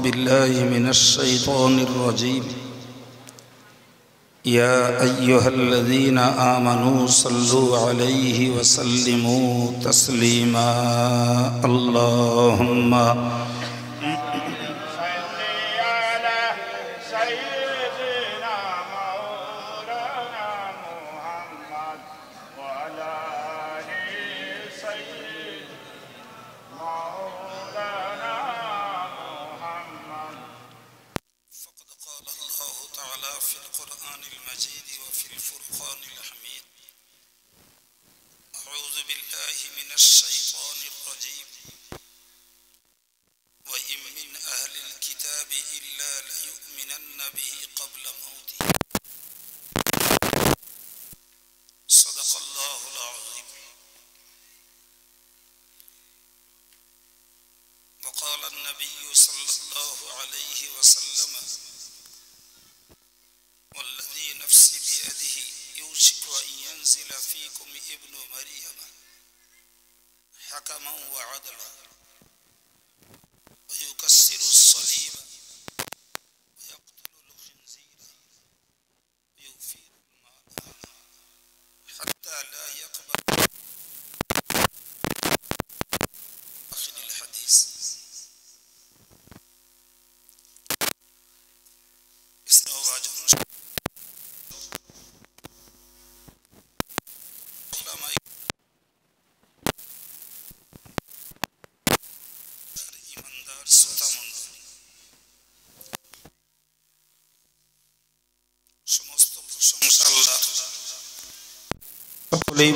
بالله من الشيطان الرجيم يا أيها الذين آمنوا صلوا عليه وسلموا تسليما اللهم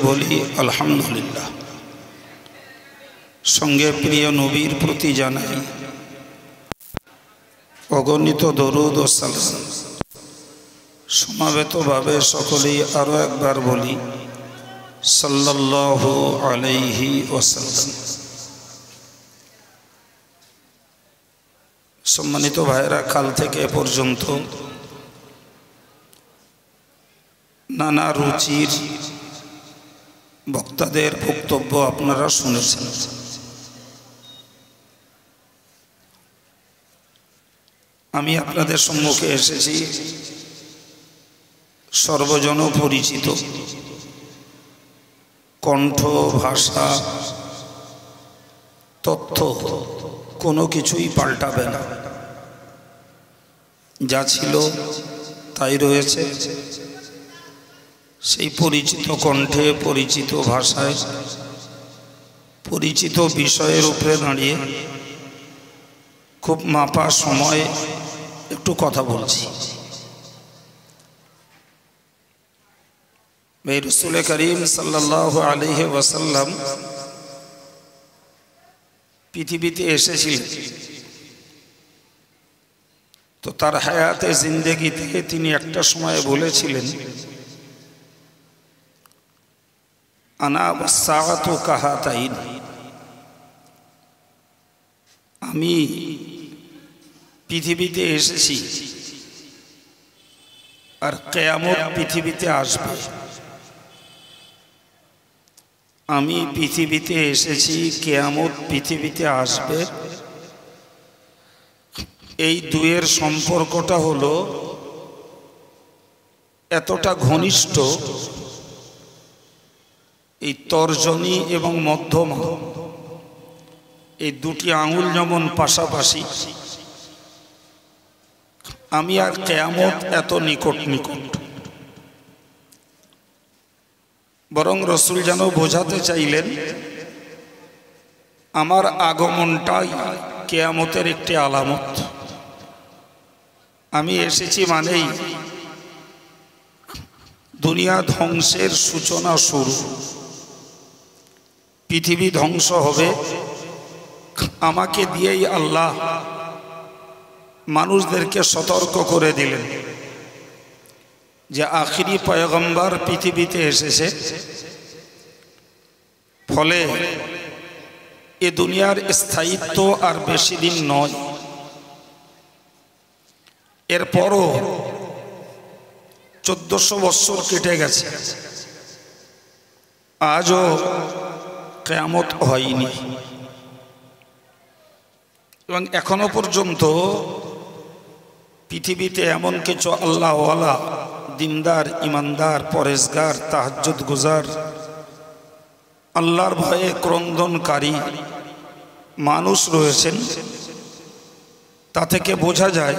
বলি আলহামদুলিল্লাহ। সঙ্গে প্রিয় নবীর প্রতি জানাই অগণিত দরুদ ও সালাম। সমাবেতভাবে সকলেই আরো একবার বলি সাল্লাল্লাহু আলাইহি ওয়াসাল্লাম। সম্মানিত ভাইরা, কাল থেকে এ পর্যন্ত নানা রুচির বক্তাদের বক্তব্য আপনারা শুনেছেন। আমি আপনাদের সম্মুখে এসেছি সর্বজন পরিচিত কণ্ঠ, ভাষা, তথ্য কোনো কিছুই পাল্টাবে না। যা ছিল তাই রয়েছে। সেই পরিচিত কণ্ঠে, পরিচিত ভাষায়, পরিচিত বিষয়ের উপরে দাঁড়িয়ে খুব মাপা সময়ে একটু কথা বলছি। রাসূল করিম সাল্লাল্লাহু আলাইহি ওয়াসাল্লাম পৃথিবীতে এসেছিলেন, তো তার হায়াতে জিন্দেগিতে তিনি একটা সময় বলেছিলেন, আনা ওয়াসসাআতু কাহাতাইন, আমি পৃথিবীতে এসেছি আর কিয়ামত পৃথিবীতে আসবে। আমি পৃথিবীতে এসেছি, কিয়ামত পৃথিবীতে আসবে। এই দুয়ের সম্পর্কটা হলো এতটা ঘনিষ্ঠ, এই তর্জনী এবং মধ্যমা এই দুটি আঙুল যেমন পাশাপাশি, আমি আর কিয়ামত এত নিকট নিকট। বরং রাসূল যেন বোঝাতে চাইলেন, আমার আগমনটাই কিয়ামতের একটি আলামত। আমি এসেছি মানেই দুনিয়া ধ্বংসের সূচনা শুরু। পৃথিবী ধ্বংস হবে, আমাকে দিয়েই আল্লাহ মানুষদেরকে সতর্ক করে দিলেন যে আখিরি পয়গম্বর পৃথিবীতে এসেছে, ফলে এ দুনিয়ার স্থায়িত্ব আর বেশি দিন নয়। এরপরও 1400 বছর কেটে গেছে, আজও কিয়ামত হয়নি। এবং এখনো পর্যন্ত পৃথিবীতে এমন কিছু আল্লাহওয়ালা, দিনদার, ইমানদার, পরেজগার, তাহাজ্জুদ গুজার, আল্লাহর ভয়ে ক্রন্দনকারী মানুষ রয়েছেন। তা থেকে বোঝা যায়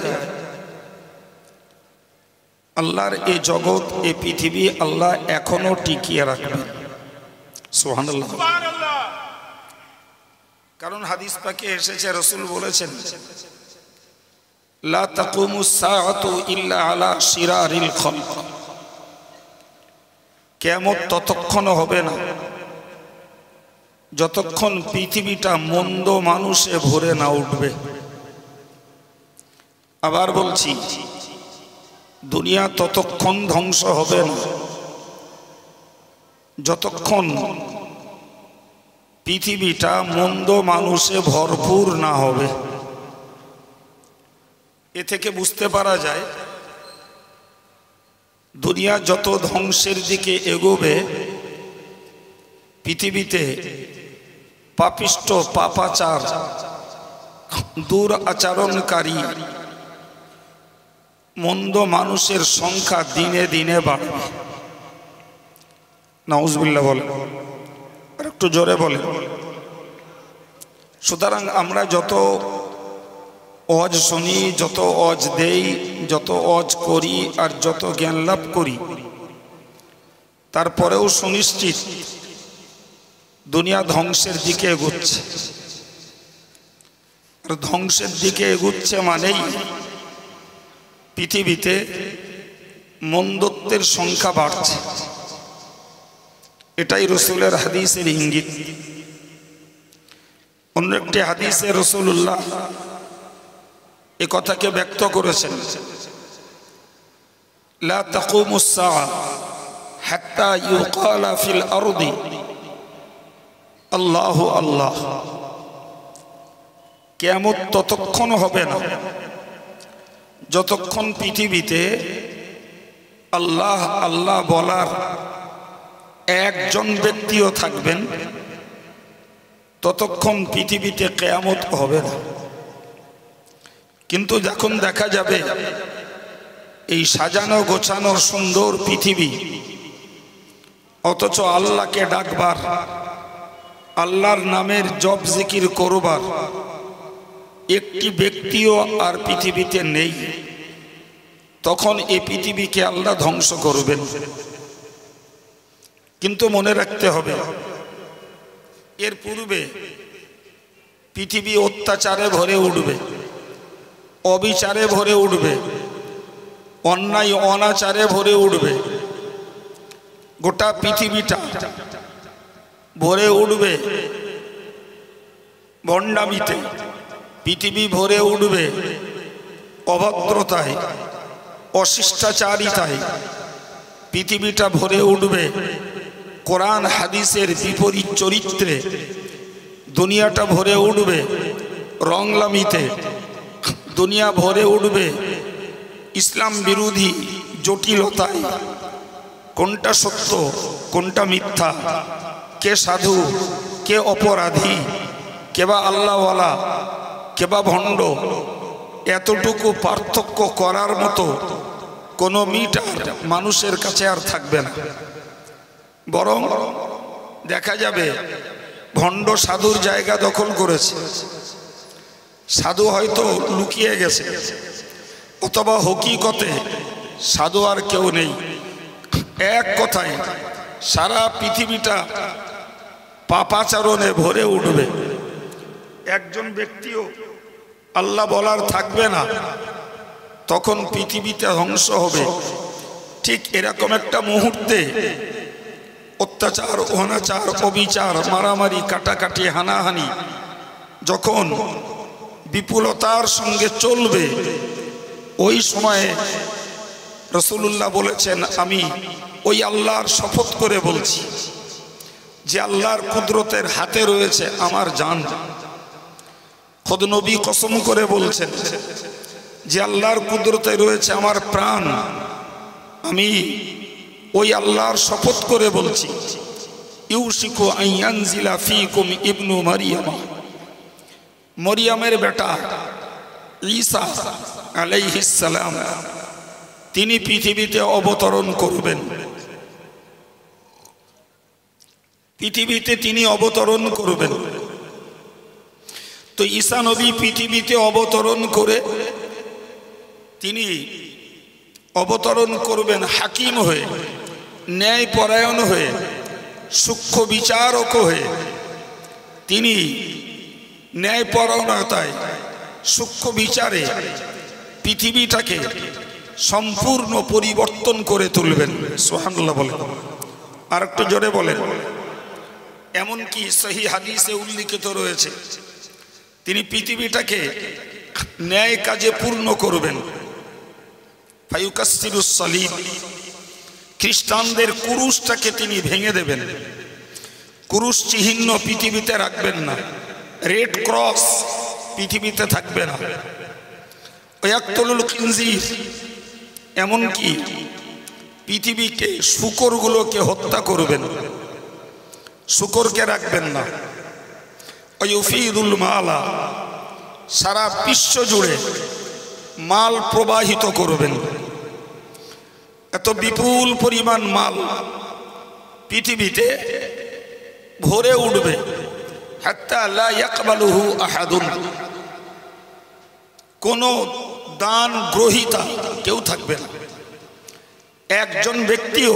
আল্লাহর এই জগৎ, এই পৃথিবী আল্লাহ এখনো টিকিয়ে রাখবেন। সুবহানাল্লাহ। কারণ হাদিস পাকে এসেছে, রাসূল বলেছেন, লা তাকুমুস সাআতু ইল্লা আলা শিরারিল খালক। কিয়ামত ততক্ষণ হবে না যতক্ষণ পৃথিবীটা মন্দ মানুষে ভরে না উঠবে। আবার বলছি, দুনিয়া ততক্ষণ ধ্বংস হবে না যতক্ষণ পৃথিবীটা মন্দ মানুষে ভরপুর না হবে। এ থেকে বুঝতে পারা যায় দুনিয়া যত ধ্বংসের দিকে এগোবে, পৃথিবীতে পাপিষ্ট, পাপাচার, দূর আচরণকারী মন্দ মানুষের সংখ্যা দিনে দিনে বাড়বে। নাউজুবিল্লাহ বলে, আর একটু জোরে বলে। সুতরাং আমরা যত ওয়াজ শুনি, যত ওয়াজ দেই, যত ওয়াজ করি আর যত জ্ঞান লাভ করি, তারপরেও সুনিশ্চিত দুনিয়া ধ্বংসের দিকে এগুচ্ছে। আর ধ্বংসের দিকে এগুচ্ছে মানেই পৃথিবীতে মন্দত্বের সংখ্যা বাড়ছে। এটাই রাসূলের হাদিসের ইঙ্গিত। অন্য একটি হাদিসে রাসূলুল্লাহ এ কথাকে ব্যক্ত করেছেন, লা তাকুমুস সাআ হাত্তা ইউকালা ফিল আরদি আল্লাহু আল্লাহ। কিয়ামত ততক্ষণ হবে না যতক্ষণ পৃথিবীতে আল্লাহ আল্লাহ বলার একজন ব্যক্তিও থাকবেন, ততক্ষণ পৃথিবীতে কিয়ামত হবে না। কিন্তু যখন দেখা যাবে এই সাজানো গোছানো সুন্দর পৃথিবী, অথচ আল্লাহকে ডাকবার, আল্লাহর নামের জপ জিকির করবার একটি ব্যক্তিও আর পৃথিবীতে নেই, তখন এই পৃথিবীকে আল্লাহ ধ্বংস করবেন। কিন্তু মনে রাখতে হবে, এর পূর্বে পৃথিবী অত্যাচারে ভরে উঠবে, অবিচারে ভরে উঠবে, অন্যায় অনাচারে ভরে উঠবে। গোটা পৃথিবীটা ভরে উঠবে ভণ্ডামিতে, পৃথিবী ভরে উঠবে অভদ্রতায়, অশিষ্টাচারিতায়, পৃথিবীটা ভরে উঠবে কোরআন হাদিসের বিপরীত চরিত্রে, দুনিয়াটা ভরে উঠবে রংলামিতে, দুনিয়া ভরে উঠবে ইসলাম বিরোধী জটিলতায়। কোনটা সত্য, কোনটা মিথ্যা, কে সাধু, কে অপরাধী, কে বা আল্লাহওয়ালা, কে বা ভণ্ড, এতটুকু পার্থক্য করার মতো কোনো মিটার মানুষের কাছে আর থাকবে না। বরং দেখা যাবে ভণ্ড সাধুর জায়গা দখল করেছে। সাধু হয়তো লুকিয়ে গেছে, অথবা হকিকতে সাধু আর কেউ নেই। এক কথায় সারা পৃথিবীটা পাপাচারণে ভরে উঠবে। একজন ব্যক্তিও আল্লাহ বলার থাকবে না, তখন পৃথিবীতে ধ্বংস হবে। ঠিক এরকম একটা মুহূর্তে অত্যাচার, অনাচার, অবিচার, মারামারি, কাটাকাটি, হানাহানি যখন বিপুলতার সঙ্গে চলবে, ওই সময়ে রাসূলুল্লাহ বলেছেন, আমি ওই আল্লাহর শপথ করে বলছি যে আল্লাহর কুদরতের হাতে রয়েছে আমার জান। খোদ নবী কসম করে বলছেন যে আল্লাহর কুদরতে রয়েছে আমার প্রাণ। আমি ওই আল্লাহর শপথ করে বলছি, ইউশিকু আন ইয়ানজিলা ফীকুম ইবনু মারইয়াম, মরিয়মের বেটা ঈসা আলাইহিস সালাম তিনি পৃথিবীতে অবতরণ করবেন। পৃথিবীতে তিনি অবতরণ করবেন। তো ঈসা নবী পৃথিবীতে অবতরণ করে তিনি অবতরণ করবেন হাকিম হয়ে, ন্যায়পরায়ণ হয়ে, সূক্ষ্ম বিচারক হয়ে। তিনি ন্যায়পরায়ণতায়, সূক্ষ্ম বিচারে পৃথিবীটাকে সম্পূর্ণ পরিবর্তন করে তুলবেন। সুবহানাল্লাহ বলেন, আর একটু জোরে বলেন। এমনকি সহিহ হাদিসে উল্লিখিত রয়েছে তিনি পৃথিবীটাকে ন্যায় কাজে পূর্ণ করবেন। ফায়ুকাসসিরুস সালিব, খ্রিস্টানদের কুরুশটাকে তিনি ভেঙে দেবেন। কুরুশ চিহ্ন পৃথিবীতে রাখবেন না, রেড ক্রস পৃথিবীতে থাকবে না। ওয়াক্তুলুল খিনজির, এমনকি পৃথিবীকে শূকরগুলোকে হত্যা করবেন, শূকরকে রাখবেন না। ওয়ুফিদুল মালা, সারা বিশ্ব জুড়ে মাল প্রবাহিত করবেন। এত বিপুল পরিমাণ মাল পৃথিবীতে ভরে উঠবে, হাত্তা লা ইয়াকবালুহু আহাদুন, কোনো দান গ্রহীতা কেউ থাকবে না। একজন ব্যক্তিও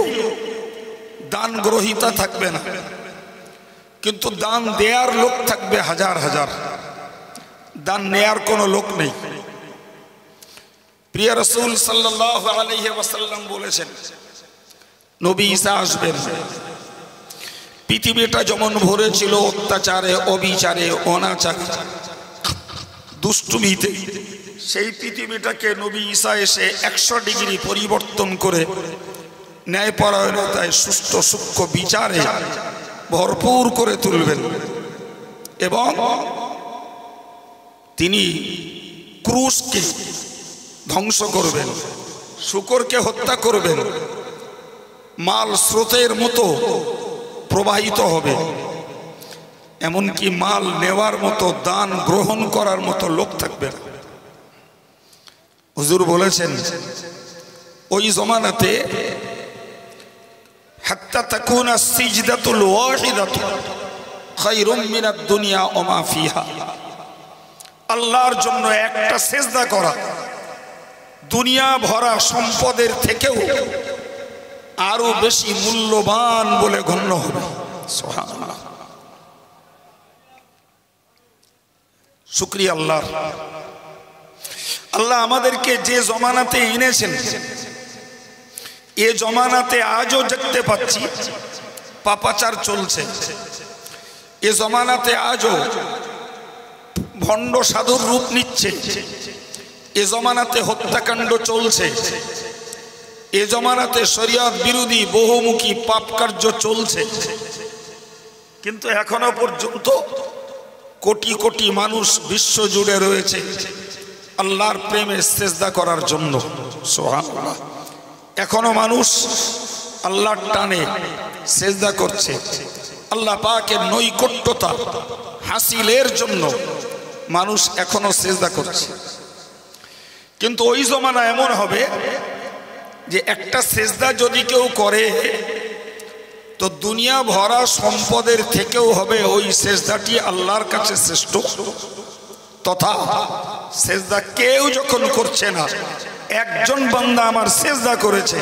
দান গ্রহীতা থাকবে না, কিন্তু দান দেয়ার লোক থাকবে হাজার হাজার। দান নেয়ার কোনো লোক নেই। প্রিয় রাসূল সাল্লাল্লাহু আলাইহি ওয়াসাল্লাম বলেছেন, নবী ঈসা আসবেন, পৃথিবীটা যেমন ভরে ছিল অত্যাচারে, অবিচারে, অনাচারে, দুষ্টুমিতে, সেই পৃথিবীটাকে নবী ঈসা এসে 100 ডিগ্রি পরিবর্তন করে ন্যায়পরায়ণতায়, সুষ্ঠু সূক্ষ্ম বিচারে ভরপুর করে তুলবেন। এবং তিনি ক্রুশকে ধ্বংস করবেন, শূকরকে হত্যা করবেন। মাল স্রোতের মতো প্রবাহিত হবে, এমনকি মাল নেওয়ার মতো, দান গ্রহণ করার মতো লোক থাকবে না। হুজুর বলেছেন ওই জমানাতে হাত্তা তাকুনা সিজদাতুল ওয়াহিদাতু খায়রুম মিনাদ দুনিয়া ওয়া মা ফিহা, আল্লাহর জন্য একটা সেজদা করা দুনিয়া ভরা সম্পদের থেকেও আরো বেশি মূল্যবান বলে গণ্য হবে। সুবহানাল্লাহ, শুকরিয়া আল্লাহ। আল্লাহ আমাদেরকে যে জমানাতে এনেছেন, এ জমানাতে আজও দেখতে পাচ্ছি পাপাচার চলছে। এ জমানাতে আজও ভণ্ড সাধুর রূপ নিচ্ছে। এ জমানাতে হত্যাকাণ্ড চলছে। এ জমানাতে শরিয়ত বিরোধী বহুমুখী পাপ কার্য চলছে। কিন্তু এখনো পর্যন্ত কোটি কোটি মানুষ বিশ্ব জুড়ে রয়েছে আল্লাহর প্রেমে সেজদা করার জন্য। সুবহানাল্লাহ, এখনো মানুষ আল্লাহর টানে সেজদা করছে। আল্লাহ পাকের নৈকট্যতা হাসিলের জন্য মানুষ এখনো সেজদা করছে। কিন্তু ওই জমানা এমন হবে যে একটা সেজদা যদি কেউ করে তো দুনিয়া ভরা সম্পদের থেকেও হবে ওই সেজদাটি আল্লাহর কাছে শ্রেষ্ঠ। তথা সেজদা কেউ যখন করছে না, একজন বান্দা আমার সেজদা করেছে,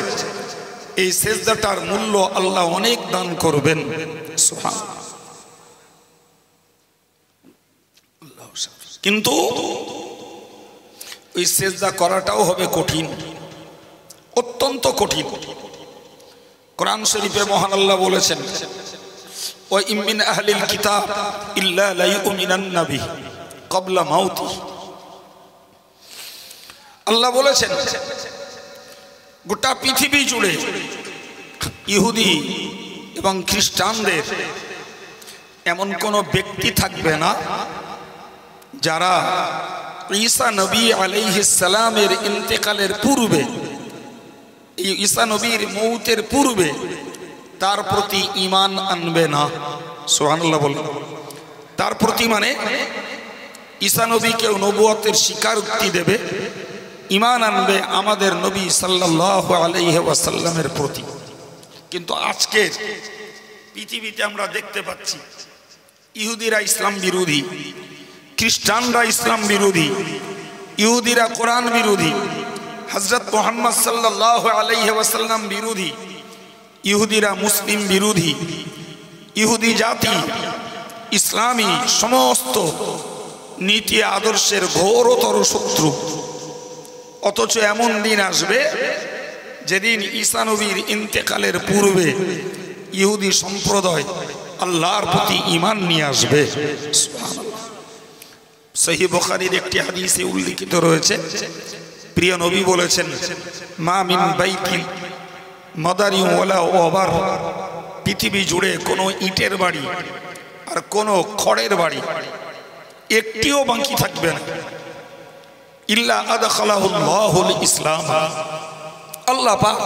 এই সেজদাটার মূল্য আল্লাহ অনেক দান করবেন। সুবহানাল্লাহ। কিন্তু ওই সেজদা করাটাও হবে কঠিন, অত্যন্ত কঠিন। কোরআন শরীফে মহান আল্লাহ বলেছেন, ওয়া ইম মিন আহলিল কিতাব ইল্লা লা ইউমিনান্না বিহি ক্বাবলা মাউতি। আল্লাহ বলেছেন গোটা পৃথিবী জুড়ে ইহুদি এবং খ্রিস্টানদের এমন কোনো ব্যক্তি থাকবে না যারা ঈসা নবী আলাইহিস সালামের ইন্তেকালের পূর্বে, ঈসা নবীর মৌতের পূর্বে তার প্রতি ঈমান আনবে না। সুবহানাল্লাহ বলেন। তার প্রতি মানে ঈসা নবীকেও নবুয়তের স্বীকারোক্তি দেবে, ঈমান আনবে আমাদের নবী সাল্লাল্লাহু আলাইহি ওয়াসাল্লামের প্রতি। কিন্তু আজকের পৃথিবীতে আমরা দেখতে পাচ্ছি ইহুদিরা ইসলাম বিরোধী, খ্রিস্টানরা ইসলাম বিরোধী, ইহুদিরা কোরআন বিরোধী, হযরত মুহাম্মদ সাল্লাল্লাহু আলাইহি ওয়াসাল্লাম বিরোধী, ইহুদিরা মুসলিম বিরোধী, ইহুদি জাতি ইসলামী সমস্ত নীতি আদর্শের ঘোরতর শত্রু। অথচ এমন দিন আসবে যেদিন ঈসা নবীর ইন্তেকালের পূর্বে ইহুদি সম্প্রদায় আল্লাহর প্রতি ঈমান নিয়ে আসবে। সহিহ বুখারীর একটি হাদিসে উল্লেখিত রয়েছে, প্রিয় নবী বলেছেন, মা মিন বাইতিন মাদারিন ওয়ালা ওয়াবার, পৃথিবী জুড়ে কোনো ইটের বাড়ি আর কোনো খড়ের বাড়ি একটিও বাকি থাকবে না, ইল্লা আদখালাহুল্লাহুল ইসলাম, আল্লাহ পাক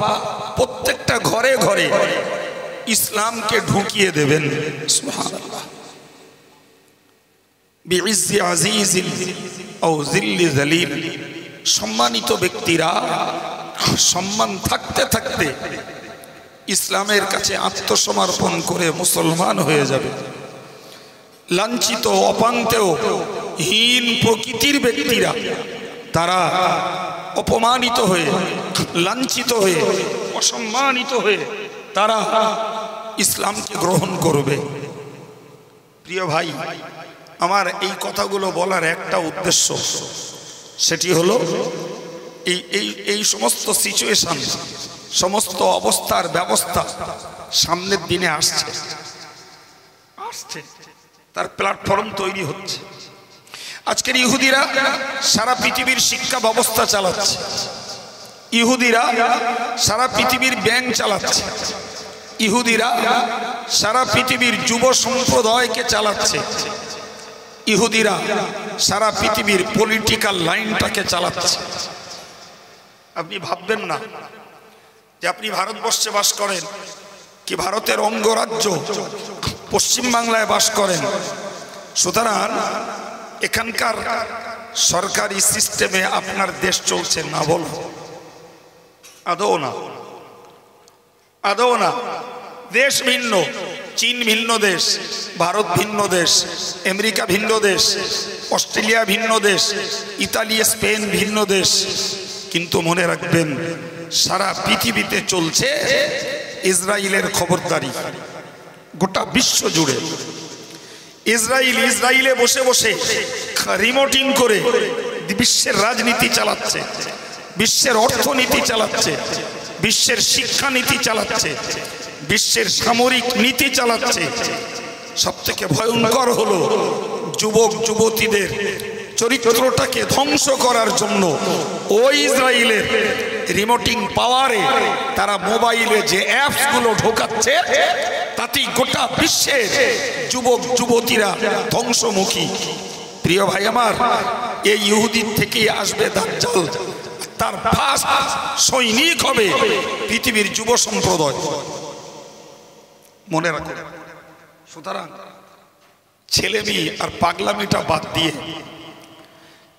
প্রত্যেকটা ঘরে ঘরে ইসলামকে ঢুকিয়ে দেবেন। সুবহানাল্লাহ। বিইজ্জি আজিজিন আও যিল্লি যালিল, সম্মানিত ব্যক্তিরা সম্মান থাকতে থাকতে ইসলামের কাছে আত্মসমর্পণ করে মুসলমান হয়ে যাবে। লাঞ্ছিত অপান্তেও হীন প্রকৃতির ব্যক্তিরা তারা অপমানিত হয়ে, লাঞ্ছিত হয়ে, অসম্মানিত হয়ে তারা ইসলামকে গ্রহণ করবে। প্রিয় ভাই আমার, এই কথাগুলো বলার একটা উদ্দেশ্য, সেটি হলো এই সমস্ত সিচুয়েশন, সমস্ত অবস্থার ব্যবস্থা সামনের দিনে আসছে, তার প্ল্যাটফর্ম তৈরি হচ্ছে। আজকের ইহুদিরা সারা পৃথিবীর শিক্ষা ব্যবস্থা চালাচ্ছে, ইহুদিরা সারা পৃথিবীর ব্যাংক চালাচ্ছে, ইহুদিরা সারা পৃথিবীর যুব সম্প্রদায়কে চালাচ্ছে, ইহুদিরা সারা পৃথিবীর পলিটিক্যাল লাইনটাকে চালাচ্ছে। আপনি ভাববেন না যে আপনি ভারতবর্ষে বাস করেন কি ভারতের অঙ্গরাজ্য পশ্চিমবাংলায় বাস করেন, সুতরাং এখানকার সরকারি সিস্টেমে আপনার দেশ চলছে না, বলো? আদৌ না, আদৌ না। দেশ ভিন্ন, চীন ভিন্ন দেশ, ভারত ভিন্ন দেশ, আমেরিকা ভিন্ন দেশ, অস্ট্রেলিয়া ভিন্ন দেশ, ইতালি স্পেন ভিন্ন দেশ, কিন্তু মনে রাখবেন সারা পৃথিবীতে চলছে ইসরায়েলের খবরদারি। গোটা বিশ্ব জুড়ে ইসরায়েলে বসে বসে রিমোটিং করে বিশ্বের রাজনীতি চালাচ্ছে, বিশ্বের অর্থনীতি চালাচ্ছে, বিশ্বের শিক্ষানীতি চালাচ্ছে, বিশ্বের সামরিক নীতি চালাচ্ছে। সবথেকে ভয়ঙ্কর হলো যুবক যুবতীদের চরিত্রটাকে ধ্বংস করার জন্য ওই ইসরায়েলের রিমোটিং পাওয়ারে তারা মোবাইলে যে অ্যাপসগুলো ঢোকাচ্ছে, তাতেই গোটা বিশ্বের যুবক যুবতীরা ধ্বংসমুখী। প্রিয় ভাই আমার, এই ইহুদির থেকেই আসবে দাজ্জাল, তার ফার্স্ট সৈনিক হবে পৃথিবীর যুব সম্প্রদায়, মনে রাখো। সুতরাং ছেলেমি আর পাগলামিটা বাদ দিয়ে,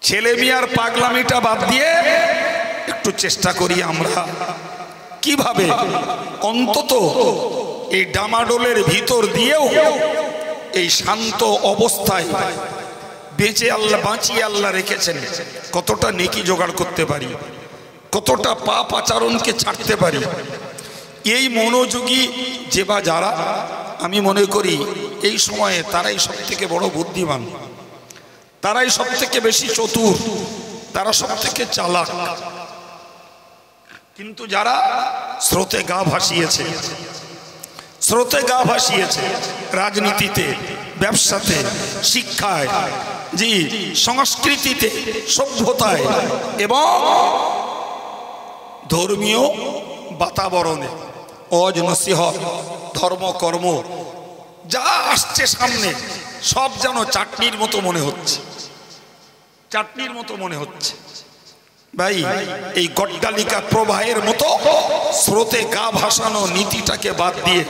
ছেলেমি আর পাগলামিটা বাদ দিয়ে একটু চেষ্টা করি আমরা কিভাবে অন্তত এই ডামাডোলের ভিতর দিয়েও এই শান্ত অবস্থায় বাঁচিয়ে আল্লাহ রেখেছেন, কতটা নেকি জোগাড় করতে পারি, কতটা পাপ আচরণকে ছাড়তে পারি। এই মনোযোগী যে বা যারা, আমি মনে করি এই সময়ে তারাই সব থেকে বড় বুদ্ধিমান, তারাই সব থেকে বেশি চতুর, তারা সব থেকে চালাক। কিন্তু যারা স্রোতে গা ভাসিয়েছে, স্রোতে গা ভাসিয়েছে রাজনীতিতে, ব্যবসাতে, শিক্ষায়, জি সংস্কৃতিতে, সভ্যতায় এবং ধর্মীয় বাতাবরণে, ওয়াজ নসিহত, ধর্মকর্ম যা আসছে সামনে সব যেন চাটনির মতো মনে হচ্ছে, চাটনির মতো মনে হচ্ছে। ভাই এই গড্ডালিকা প্রবাহের মতো স্রোতে গা ভাসানো নীতিটাকে বাদ দিয়ে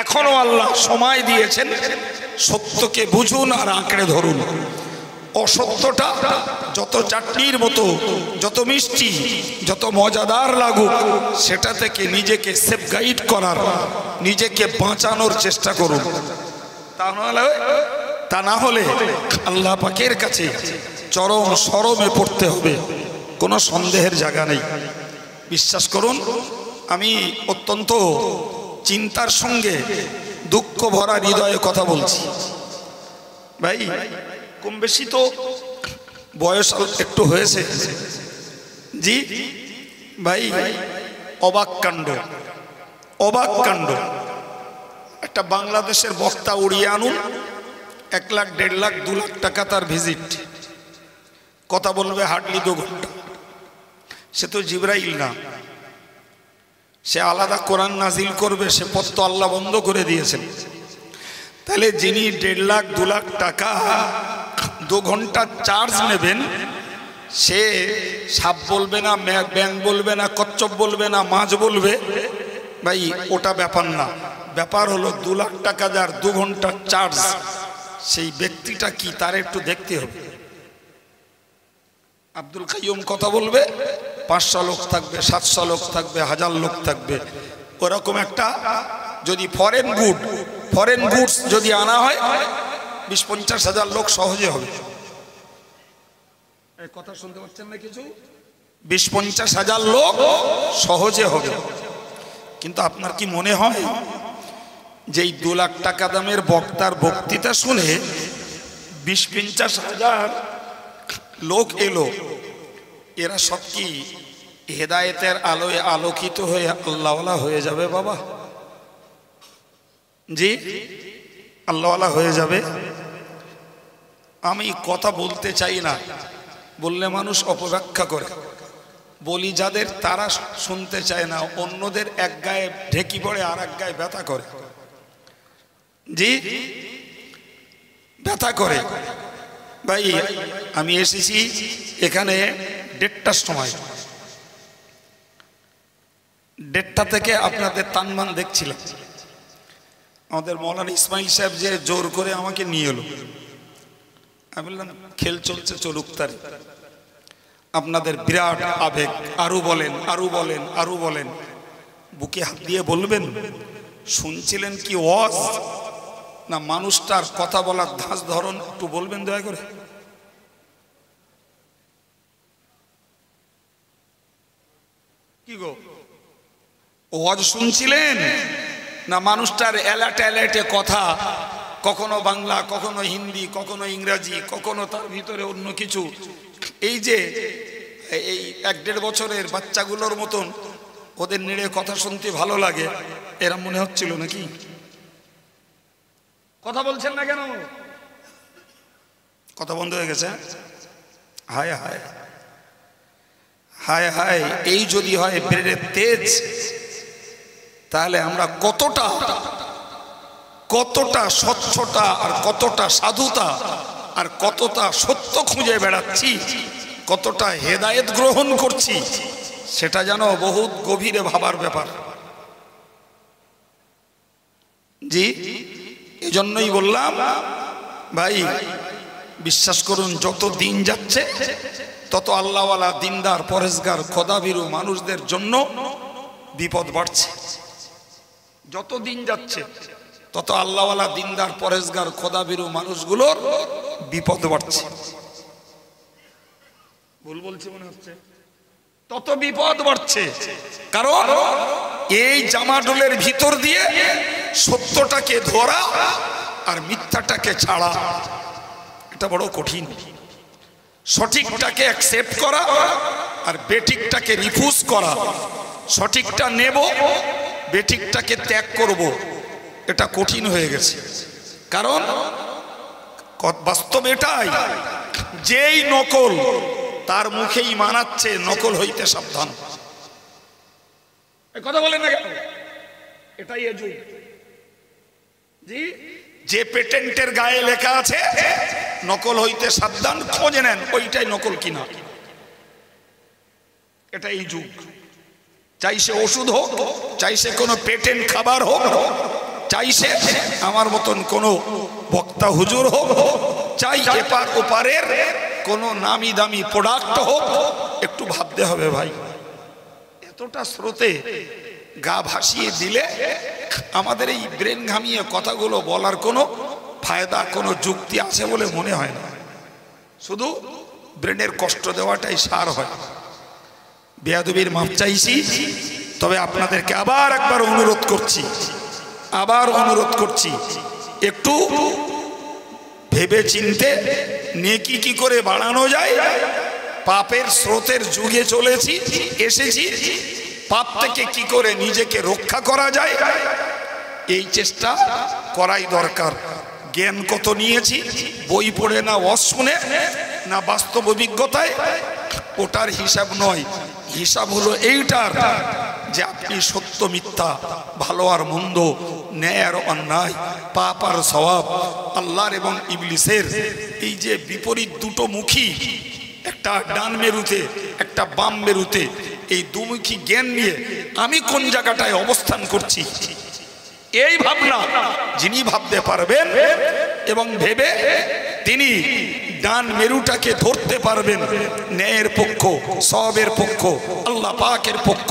এখনো আল্লাহ সময় দিয়েছেন, সত্যকে বুঝুন আর আঁকড়ে ধরুন। অসত্যটা যত চাটনির মতো, যত মিষ্টি, যত মজাদার লাগুক, সেটা থেকে নিজেকে সেফ গাইড করার, নিজেকে বাঁচানোর চেষ্টা করুন। তা না হলে আল্লাহ পাকের কাছে চরম শরমে পড়তে হবে, কোনো সন্দেহের জায়গা নেই। বিশ্বাস করুন, আমি অত্যন্ত চিন্তার সঙ্গে দুঃখ ভরা হৃদয়ে কথা বলছি। ভাই কম বেশি তো বয়স একটু হয়েছে। জি ভাই, অবাক কাণ্ড, অবাক কাণ্ড। একটা বাংলাদেশের বক্তা উড়িয়ে আনুন, 1 লাখ, 1.5 লাখ, 2 লাখ টাকা তার ভিজিট, কথা বলবে হার্ডলি 2 ঘন্টা। সে তো জিবরাইল না, সে আলাদা কোরআন নাজিল করবে, সে পথ তো আল্লাহ বন্ধ করে দিয়েছেন। তাহলে যিনি 1.5 লাখ, 2 লাখ টাকা 2 ঘন্টা চার্জ নেবেন, সে সাপ বলবে না, ব্যাং বলবে না, কচ্ছপ বলবে না, মাছ বলবে, ভাই ওটা ব্যাপার না। ব্যাপার হলো 2 লাখ টাকা যার 2 ঘন্টা চার্জ, সেই ব্যক্তিটা কি তার একটু দেখতে হবে। আব্দুল কাইয়ুম কথা বলবে, 500 লোক থাকবে, 700 লোক থাকবে, 1000 লোক থাকবে। ওরকম একটা যদি ফরেন গুডস যদি আনা হয়, 20-50 হাজার লোক সহজে হবে। কথা শুনতে পাচ্ছেন না কিছু? 20-50 হাজার লোক সহজে হবে। কিন্তু আপনার কি মনে হয় যে এই 2 লাখ টাকা দামের বক্তার বক্তৃতা শুনে 20-50 হাজার লোক এলো, এরা সব কি হেদায়েতের আলোয় আলোকিত হয়ে আল্লাহওয়ালা হয়ে যাবে? বাবা জি, আল্লাহওয়ালা হয়ে যাবে? আমি কথা বলতে চাই না, বললে মানুষ অপব্যাখ্যা করে। বলি যাদের, তারা শুনতে চায় না, অন্যদের এক গায়ে ঢেকি পড়ে আর এক গায়ে ব্যথা করে। জি, ব্যথা করে। ভাই আমি এসেছি এখানে 1:30টার সময়, 1:30টা থেকে আপনাদের তানমান দেখছিলাম। আমাদের মৌলানা ইসমাইল সাহেব যে জোর করে আমাকে নিয়ে এলো, আমি বললাম খেল চলছে, চলুক তারে। আপনাদের বিরাট আবেগ, আরো বলেন, আরো বলেন, আরো বলেন। বুকে হাত দিয়ে বলবেন, শুনছিলেন কি ওয়াজ না মানুষটার কথা বলার ধাঁচ ধরন, একটু বলবেন দয়া করে। কি গো, ওয়াজ শুনছিলেন না মানুষটার এলাটে কথা, কখনো বাংলা, কখনো হিন্দি, কখনো ইংরাজি, কখনো তার ভিতরে অন্য কিছু। এই যে এই 1-1.5 বছরের বাচ্চাগুলোর মতন ওদের নেড়ে কথা শুনতে ভালো লাগে, এরা মনে হচ্ছিল নাকি? কথা বলছেন না কেন? কথা বন্ধ হয়ে গেছে? হায় হায় হায় হায়। এই যদি হয় ব্রেনের তেজ, তাহলে আমরা কতটা স্বচ্ছতা আর কতটা সাধুতা আর কতটা সত্য খুঁজে বেড়াচ্ছি, কতটা হেদায়েত গ্রহণ করছি, সেটা যেন বহুত গভীরে ভাবার ব্যাপার। জি, এজন্যই বললাম ভাই, বিশ্বাস করুন, যত দিন যাচ্ছে তত আল্লাহওয়ালা, দিনদার, পরেজগার, খোদাভীরু মানুষদের জন্য বিপদ বাড়ছে। যত দিন যাচ্ছে তত আল্লাহওয়ালা, দিনদার, পরেজগার, খোদাভীরু মানুষগুলোর বিপদ বাড়ছে। ভুল বলছি মনে হচ্ছে? তত বিপদ বাড়ছে। কারণ এই জামাডোলের ভিতর দিয়ে সত্যটাকে ধরা আর মিথ্যাটাকে ছাড়া, এটা বড় কঠিন। সঠিকটাকে অ্যাকসেপ্ট করা আর বেঠিকটাকে রিফিউজ করা, সঠিকটা নেব, বেঠিকটাকে ত্যাগ করব, এটা কঠিন হয়ে গেছে। কারণ বাস্তব এটাই, যেই নকল তার মুখেই মানাচ্ছে নকল হইতে সাবধান। কথা বলেন না কেন? এটাই এ যুগ। জি, যে পেটেন্টের গায়ে লেখা আছে নকল হইতে সাবধান, খোঁজে নেন ওইটাই নকল কিনা। এটা এই যুগ। চাই সে ওষুধ হোক, চাই সে কোনো পেটেন্ট খাবার হোক, চাই সে আমার মতন কোনো বক্তা হুজুর হোক, চাই এপার ওপারের কোনো নামি দামি প্রোডাক্ট হোক, একটু ভাবতে হবে ভাই। এতটা স্রোতে গা ভাসিয়ে দিলে আমাদের এই ব্রেন ঘামিয়ে কথাগুলো বলার কোনো ফায়দা, কোনো যুক্তি আছে বলে মনে হয় না। শুধু ব্রেনের কষ্ট দেওয়াটাই সার হয়। বেয়াদবির মাপ চাইছি, তবে আপনাদেরকে আবার একবার অনুরোধ করছি, একটু ভেবে চিনতে নেকি কি করে বাড়ানো যায়। পাপের স্রোতের যুগে এসেছি, পাপ থেকে কি করে নিজেকে রক্ষা করা যায় এই চেষ্টা করাই দরকার। জ্ঞান কত নিয়েছি, বই পড়ে না ওয়াজ শুনে না বাস্তব অভিজ্ঞতায়, ওটার হিসাব নয়। হিসাব হলো এইটার যে আপনি সত্য মিথ্যা, ভালো আর মন্দ, ন্যায় আর অন্যায়, পাপ আর সওয়াব, আল্লাহর এবং ইবলিসের এই যে বিপরীত দুটো মুখী, একটা ডান মেরুতে একটা বাম মেরুতে, এই দুমুখী জ্ঞান নিয়ে আমি কোন জায়গাটায় অবস্থান করছি, এই ভাবনা যিনি ভাবতে পারবেন এবং ভেবে তিনি ডান মেরুটাকে ধরতে পারবেন, ন্যায়ের পক্ষ, সওয়াবের পক্ষ, আল্লাহ পাকের পক্ষ,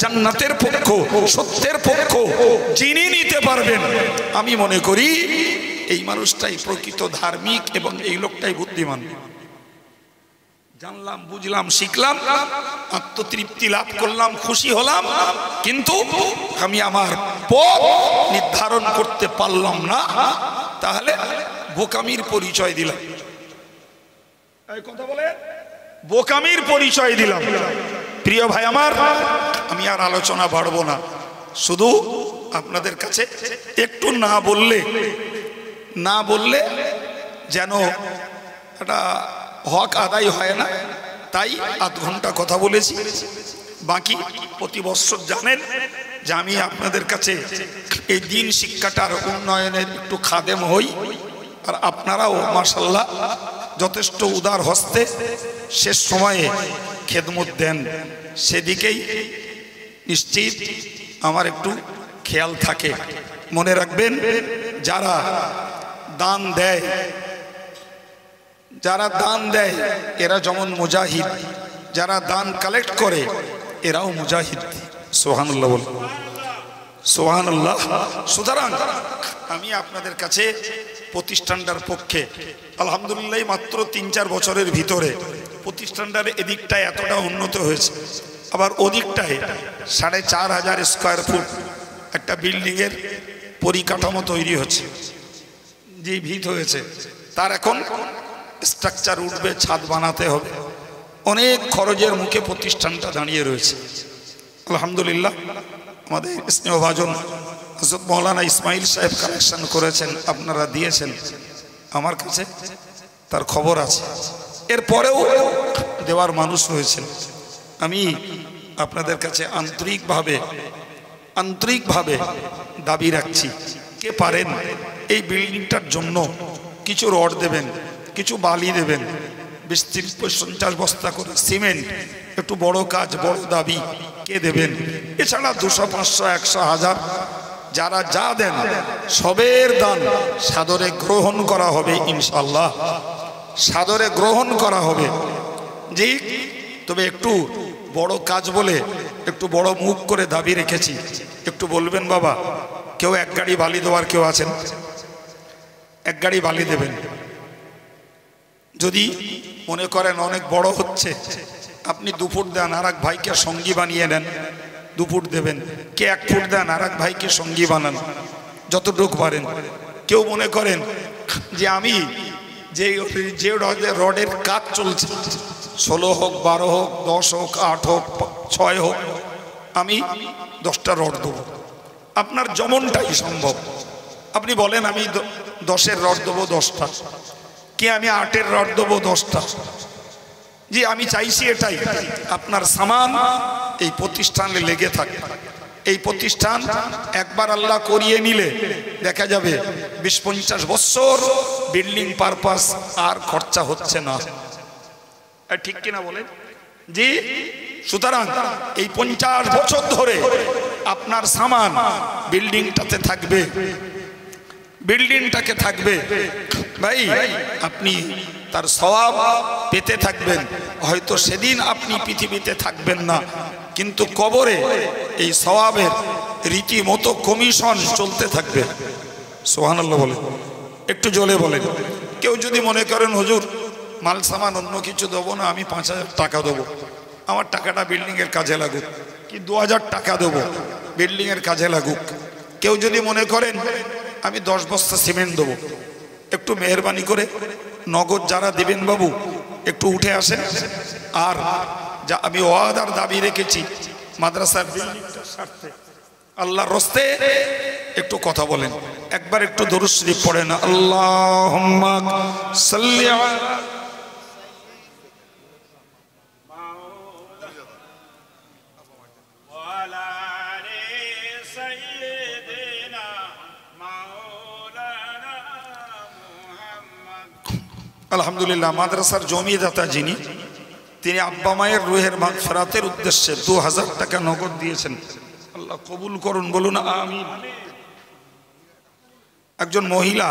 জান্নাতের পক্ষ, সত্যের পক্ষ যিনি নিতে পারবেন, আমি মনে করি এই মানুষটাই প্রকৃত ধার্মিক এবং এই লোকটাই বুদ্ধিমান। জানলাম, বুঝলাম, শিখলাম, আত্মতৃপ্তি লাভ করলাম, খুশি হলাম, কিন্তু আমি আমার পথ নির্ধারণ করতে পারলাম না, তাহলে বোকামির পরিচয় দিলাম। কথা বলে বোকামির পরিচয় দিলাম। প্রিয় ভাই আমার, আমি আর আলোচনা বাড়বো না, শুধু আপনাদের কাছে একটু না বললে যেন একটা হক আদায় হয় না, তাই আধ ঘন্টা কথা বলেছি। বাকি প্রতি বছর জানেন যে আমি আপনাদের কাছে এই দিন শিক্ষাটার উন্নয়নের একটু খাদেম হই, আর আপনারাও মাশাআল্লাহ যথেষ্ট উদার হস্তে শেষ সময়ে খেদমত দেন, সেদিকেই নিশ্চিত আমার একটু খেয়াল থাকে। মনে রাখবেন, যারা দান দেয় এরা যেমন মুজাহিদ, যারা দান কালেক্ট করে এরাও মুজাহিদ। সুবহানাল্লাহ বল, সুবহানাল্লাহ। সুতরাং আমি আপনাদের কাছে প্রতিষ্ঠানটার পক্ষে, আলহামদুলিল্লাহ মাত্র 3-4 বছরের ভিতরে প্রতিষ্ঠানটার এদিকটায় এতটা উন্নত হয়েছে, আবার ওদিকটায় 4500 স্কোয়ার ফুট একটা বিল্ডিংয়ের পরিকাঠামো তৈরি হচ্ছে, যে ভিত হয়েছে তার এখন স্ট্রাকচার উঠবে, ছাদ বানাতে হবে, অনেক খরচের মুখে প্রতিষ্ঠানটা দাঁড়িয়ে রয়েছে। আলহামদুলিল্লাহ আমাদের স্নেহভাজন হযরত মাওলানা ইসমাইল সাহেব কালেকশন করেছেন, আপনারা দিয়েছেন আমার কাছে, তার খবর আছে। এরপরেও দেওয়ার মানুষ রয়েছেন। আমি আপনাদের কাছে আন্তরিকভাবে দাবি রাখছি, কে পারেন এই বিল্ডিংটার জন্য কিছু রড দেবেন, কিছু বালি দেবেন, 20-50 বস্তা করে সিমেন্ট, একটু বড় কাজ, বড় দাবি, কে দেবেন? এছাড়া 200, 500, 100, 1000 যারা যা দেন সবের দান সাদরে গ্রহণ করা হবে ইনশাআল্লাহ, সাদরে গ্রহণ করা হবে। জি, তবে একটু বড় কাজ বলে একটু বড় মুখ করে দাবি রেখেছি, একটু বলবেন বাবা, কেউ 1 গাড়ি বালি দেওয়ার কেউ আছেন? 1 গাড়ি বালি দেবেন। যদি মনে করেন অনেক বড় হচ্ছে, আপনি 2 ফুট দেন, আর এক ভাইকে সঙ্গী বানিয়ে নেন, 2 ফুট দেবেন। কে 1 ফুট দেন, আর এক ভাইকে সঙ্গী বানান, যতটুকু পারেন। কেউ মনে করেন যে আমি যে রডের কাজ চলছে, 16 হোক, 12 হোক, 10 হোক, 8 হোক, 6 হোক, আমি 10টা রড দেবো। আপনার যেমনটাই সম্ভব আপনি বলেন, আমি 10-এর রড দেবো 10টা, কে আমি 8-এর রড দেবো 10টা। জি, আমি চাইছি এটাই, আপনার সামান এই প্রতিষ্ঠানে লেগে থাকে। এই প্রতিষ্ঠান একবার আল্লাহ করিয়ে নিলে দেখা যাবে 20-50 বছর বিল্ডিং পারপাস আর খরচা হচ্ছে না, ঠিক কিনা বলেন? জি, সুতরাং এই 50 বছর ধরে আপনার সামান বিল্ডিংটাতে থাকবে, বিল্ডিংটাকে থাকবে। ভাই আপনি তার সওয়াব পেতে থাকবেন। হয়তো সেদিন আপনি পৃথিবীতে থাকবেন না, কিন্তু কবরে এই সওয়াবের রীতিমতো কমিশন চলতে থাকবে। সুবহানাল্লাহ বলেন, একটু জোরে বলেন। কেউ যদি মনে করেন হুজুর মাল সামান অন্য কিছু দেবো না, আমি 5,000 টাকা দেবো, আমার টাকাটা বিল্ডিংয়ের কাজে লাগুক, কি 2,000 টাকা দেবো বিল্ডিংয়ের কাজে লাগুক। কেউ যদি মনে করেন আমি 10 বস্তা সিমেন্ট দেবো, একটু মেহরবানি করে নগদ যারা দেবেন বাবু একটু উঠে আসেন। আর যা আমি ওয়াদার দাবি রেখেছি মাদ্রাসার বিল্ডিংটার স্বার্থে আল্লাহর রাস্তে একটু কথা বলেন, একবার একটু দরুদ শরীফ পড়েন। আল্লাহুম্মা সাল্লি আলা আলহামদুলিল্লাহ। মাদ্রাসার জমিদাতা যিনি, তিনি আব্বা মায়ের রুহের মাগফিরাতের উদ্দেশ্যে 2,000 টাকা নগদ দিয়েছেন। আল্লাহ কবুল করুন, বলুন আমিন। একজন মহিলা,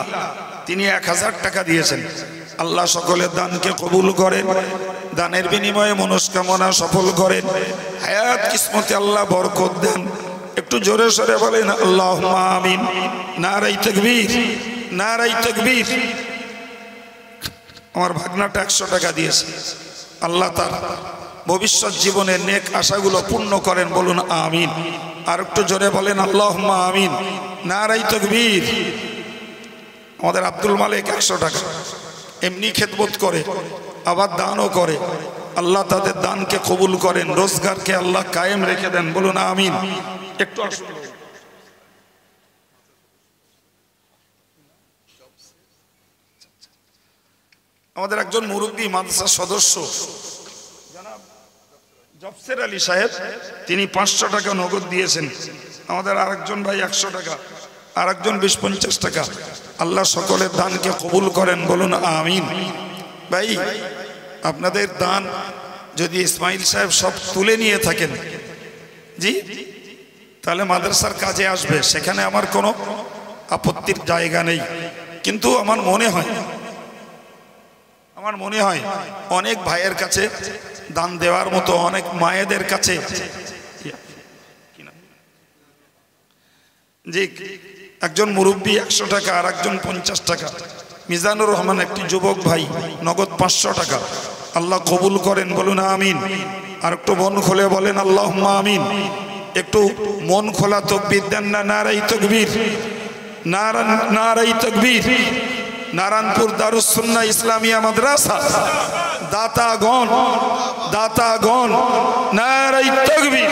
তিনি 1,000 টাকা দিয়েছেন। আল্লাহ সকলের দানকে কবুল করেন, দানের বিনিময়ে মনস্কামনা সফল করেন, হায়াত কিসমতে আল্লাহ বরকত দেন। একটু জোরে সরে বলেন আল্লাহুম্মা আমিন। নারায়ে তাকবীর, নারায়ে তাকবীর। আমার ভাগনাটা 100 টাকা দিয়েছে। আল্লাহ তার ভবিষ্যৎ জীবনের নেক আশাগুলো পূর্ণ করেন, বলুন আমিন। আর একটু জোরে বলেন আল্লাহুম্মা আমিন। নারায়ে তাকবীর। আমাদের আব্দুল মালিক 100 টাকা এমনি খেদমত করে, আবার দানও করে। আল্লাহ তাদের দানকে কবুল করেন, রোজগারকে আল্লাহ কায়েম রেখে দেন, বলুন আমিন। একটু আসুন। আমাদের একজন মুরব্বী মাদ্রাসার সদস্য জনাব জফসের আলী সাহেব, তিনি 500 টাকা নগদ দিয়েছেন। আমাদের আরেকজন ভাই 100 টাকা, আরেকজন 20-50 টাকা। আল্লাহ সকলের দানকে কবুল করেন, বলুন আমিন। ভাই আপনাদের দান যদি ইসমাইল সাহেব সব তুলে নিয়ে থাকেন জি, তাহলে মাদ্রাসার কাজে আসবে, সেখানে আমার কোনো আপত্তির জায়গা নেই। কিন্তু আমার মনে হয় অনেক ভাইয়ের কাছে দান দেওয়ার মতো, অনেক মায়েদের কাছে যে একজন মুরব্বী 100 টাকা, আর একজন 50 টাকা। মিজানুর রহমান একটি যুবক ভাই নগদ 500 টাকা। আল্লাহ কবুল করেন, বলুন আমিন। আর একটু মন খুলে বলেন আল্লাহুম্মা আমিন। একটু মন খোলা তাকবীর দেন না? নারায়ে তাকবীর, নারায়ে তাকবীর। নারায়ণপুর দারুস সুন্নাহ ইসলামিয়া মাদ্রাসা দাতাগণ নারায়ে তাকবীর।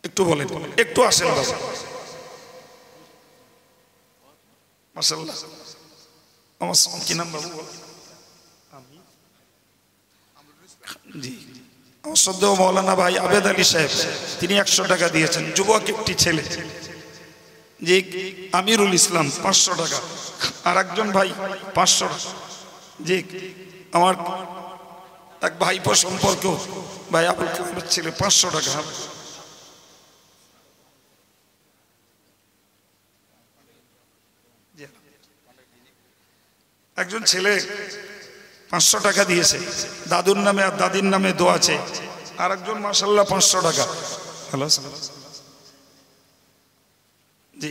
একটু বলেন, একটু আসেন বাবা। মাশাআল্লাহ। আমার কি নাম বাবু? জি, আমার শ্রদ্ধেয় মাওলানা ভাই আবেদ আলী সাহেব, তিনি 100 টাকা দিয়েছেন। যুবক একটি ছেলে যে আমিরুল ইসলাম 500 টাকা, আর একজন ভাই 500 টাকা। যে আমার এক ভাইপো সম্পর্ক ভাই আবুল কালামের ছেলে 500 টাকা। একজন ছেলে 500 টাকা দিয়েছে, দাদুর নামে আর দাদির নামে দোয়া আছে। আর একজন মাশাআল্লাহ 500 টাকা। হ্যালো জি,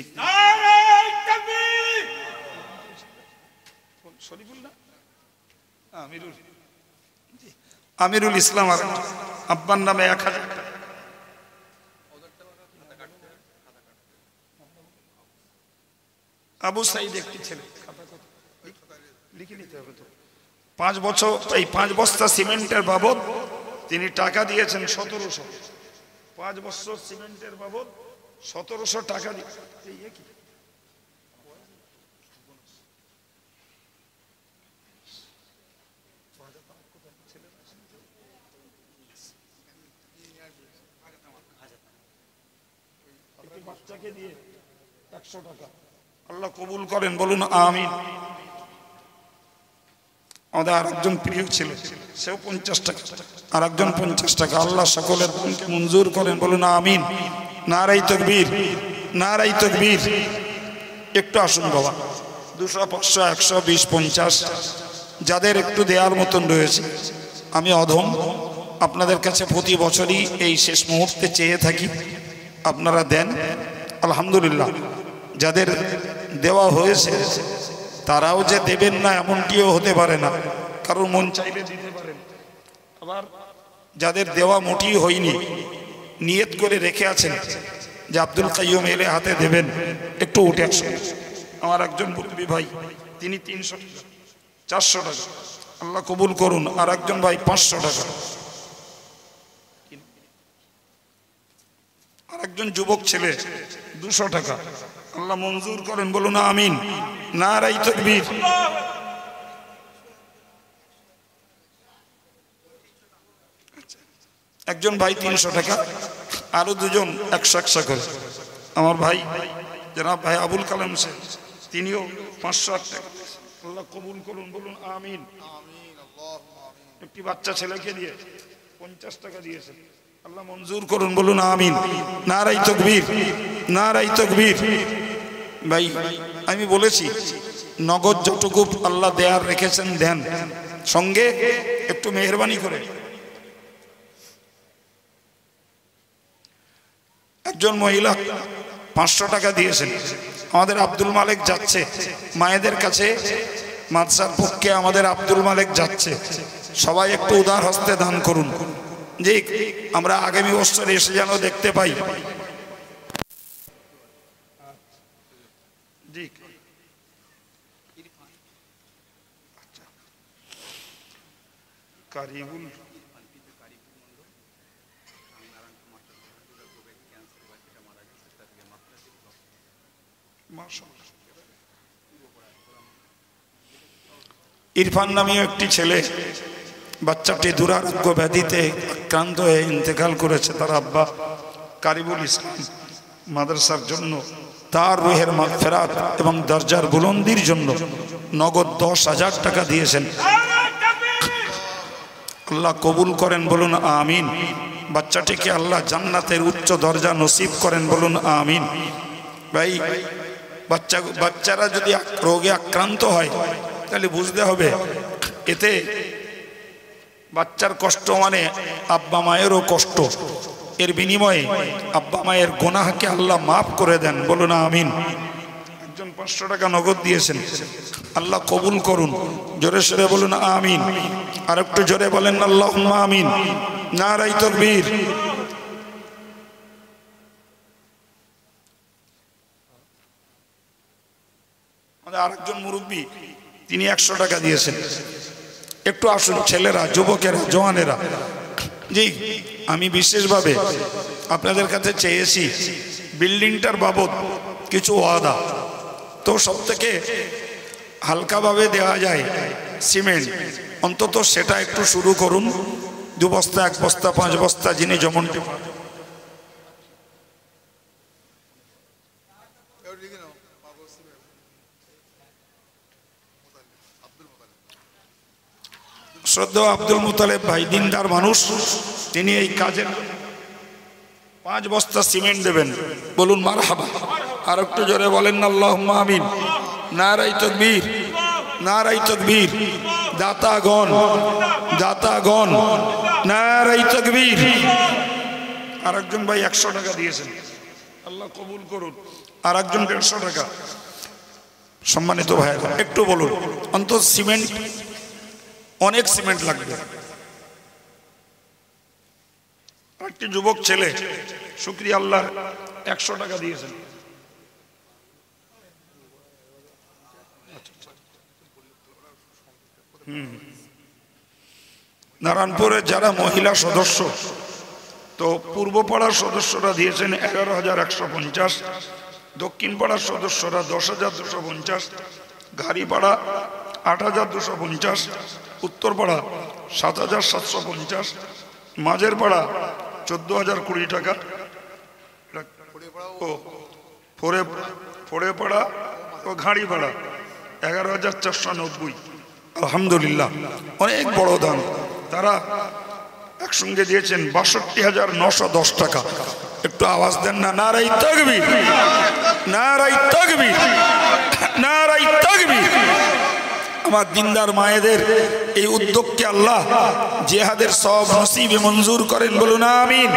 আমিরুল ইসলাম, আর আব্বার নামে 1000 টাকা। আবু সাইদ একটি ছেলে, লিখে নিতে হবে তো। 5 বছর এই 5 বস্তা সিমেন্টের বাবদ তিনি টাকা দিয়েছেন 1700। 5 বছর সিমেন্টের বাবদ 1700 টাকা দিয়েছেন। বাচ্চাকে দিয়ে 100 টাকা। আল্লাহ কবুল করেন, বলুন আমিন। আমাদের আরেকজন প্রিয় ছেলে, সেও 50 টাকা, আর একজন 50 টাকা। আল্লাহ সকলের দানকে মঞ্জুর করেন, বলুন আমিন। নারায়ে তাকবীর, নারাই তাকবীর। একটু আসুন বাবা, 200, 500, 100, 20, 50 যাদের একটু দেওয়ার মতন রয়েছে। আমি অধম, আপনাদের কাছে প্রতি বছরই এই শেষ মুহূর্তে চেয়ে থাকি, আপনারা দেন আলহামদুলিল্লাহ। যাদের দেওয়া হয়েছে তারাও যে দেবেন না এমনটিও হতে পারে না, কারণ মন চাইলে দিতে পারেন। আবার যাদের দেওয়া মোটেই হয়নি, নিয়ত করে রেখে আছেন যে আব্দুল কাইয়ুম এলে হাতে দেবেন, একটু উঠে আসুন। আমার একজন মুরব্বী ভাই, তিনি 300 টাকা, 400 টাকা, আল্লাহ কবুল করুন। আর একজন ভাই 500 টাকা। আর একজন যুবক ছেলে 200 টাকা, আল্লাহ মঞ্জুর করেন, বলুন আমিন। নারাই তাকবীর। একজন ভাই 300 টাকা, আরো দুজন 100 করে। আমার ভাই জনাব ভাই আবুল কালাম সে, তিনিও 508 টাকা, আল্লাহ কবুল করুন, বলুন আমিন। একটি বাচ্চা ছেলেকে দিয়ে 50 টাকা দিয়েছেন, আল্লাহ মঞ্জুর করুন, বলুন আমিন। নারাই তাকবীর, নারাই তাকবীর। ভাই আমি বলেছি নগদ যতটুকু আল্লাহ দেয়ার রেখেছেন দেন, সঙ্গে একটু মেহেরবানি করে। একজন মহিলা 500 টাকা দিয়েছেন। আমাদের আব্দুল মালিক যাচ্ছে মায়েদের কাছে, মাদ্রাসার পক্ষে আমাদের আব্দুল মালিক যাচ্ছে। সবাই একটু উদার হস্তে দান করুন, যে আমরা আগামী বছর এসে যেন দেখতে পাই। জি কারিবুল ইরফান নামীয় একটি ছেলে, বাচ্চাটি দুরারোগ্য ব্যাধিতে আক্রান্ত হয়ে ইন্তেকাল করেছে। তার আব্বা কারিবুল ইসলাম মাদ্রাসার জন্য, তার রুহের মাগফিরাত এবং দরজার বুলন্দির জন্য নগদ 10,000 টাকা দিয়েছেন। আল্লাহ কবুল করেন, বলুন আমিন। বাচ্চাটিকে আল্লাহ জান্নাতের উচ্চ দরজা নসিব করেন, বলুন আমিন। ভাই বাচ্চারা যদি রোগে আক্রান্ত হয় তাহলে বুঝতে হবে এতে বাচ্চার কষ্ট মানে আব্বা মায়েরও কষ্ট। এর বিনিময়ে আব্বা মায়ের গুনাহকে আল্লাহ মাফ করে দেন, বলুন আমিন। একজন 500 টাকা নগদ দিয়েছেন, আল্লাহ কবুল করুন। জোরে সরে বলুন আমিন। আর একটু জোরে বলেন আল্লাহুম্মা আমিন। নারাই তাকবীর। আরেকজন মুরব্বী, তিনি 100 টাকা দিয়েছেন। একটু আসুন ছেলেরা, যুবকেরা, জওয়ানেরা। জি আমি বিশেষভাবে আপনাদের কাছে চেয়েছি বিল্ডিংটার বাবদ কিছু ওয়াদা। তো সব থেকে হালকাভাবে দেওয়া যায় সিমেন্ট, অন্তত সেটা একটু শুরু করুন। 2 বস্তা, 1 বস্তা, 5 বস্তা, যিনি যেমনটি। শ্রদ্ধা আব্দুল মুতালেব ভাই দিনদার মানুষ, তিনি এই কাজের 5 বস্তা সিমেন্ট দেবেন, বলুন মারহাবা। আর একটু জোরে বলেন আল্লাহুম্মা আমিন। নারাই তাকবীর, নারাই তাকবীর। দাতাগণ, দাতাগণ, নারাই তাকবীর। আর একজন ভাই 100 টাকা দিয়েছেন, আল্লাহ কবুল করুন। আর একজন 150 টাকা। সম্মানিত ভাইরা একটু বলুন, অন্তত সিমেন্ট, অনেক সিমেন্ট লাগবে। একটি যুবক ছেলে শুকরিয়া আল্লাহ 100 টাকা দিয়েছেন। নারায়ণপুরের যারা মহিলা সদস্য, তো পূর্ব পাড়ার সদস্যরা দিয়েছেন 11,150, দক্ষিণ পাড়ার সদস্যরা 10,250, গাড়িপাড়া 8,250, উত্তরপাড়া 7,750, মাঝের পাড়া 14,020 টাকা, ও ফোড়েপাড়া ও ঘাড়িপাড়া 11,490। আলহামদুলিল্লাহ, অনেক বড় দান। তারা একসঙ্গে দিয়েছেন 62,910 টাকা। একটু আওয়াজ দেন না, নারাই তাকবীর, নারাই তাকবীর, নারাই তাকবীর। আমার দিনদার মায়েদের এই উদ্যোগকে আল্লাহ জিহাদের সব নসিবে মঞ্জুর করেন, বলুন আমিন।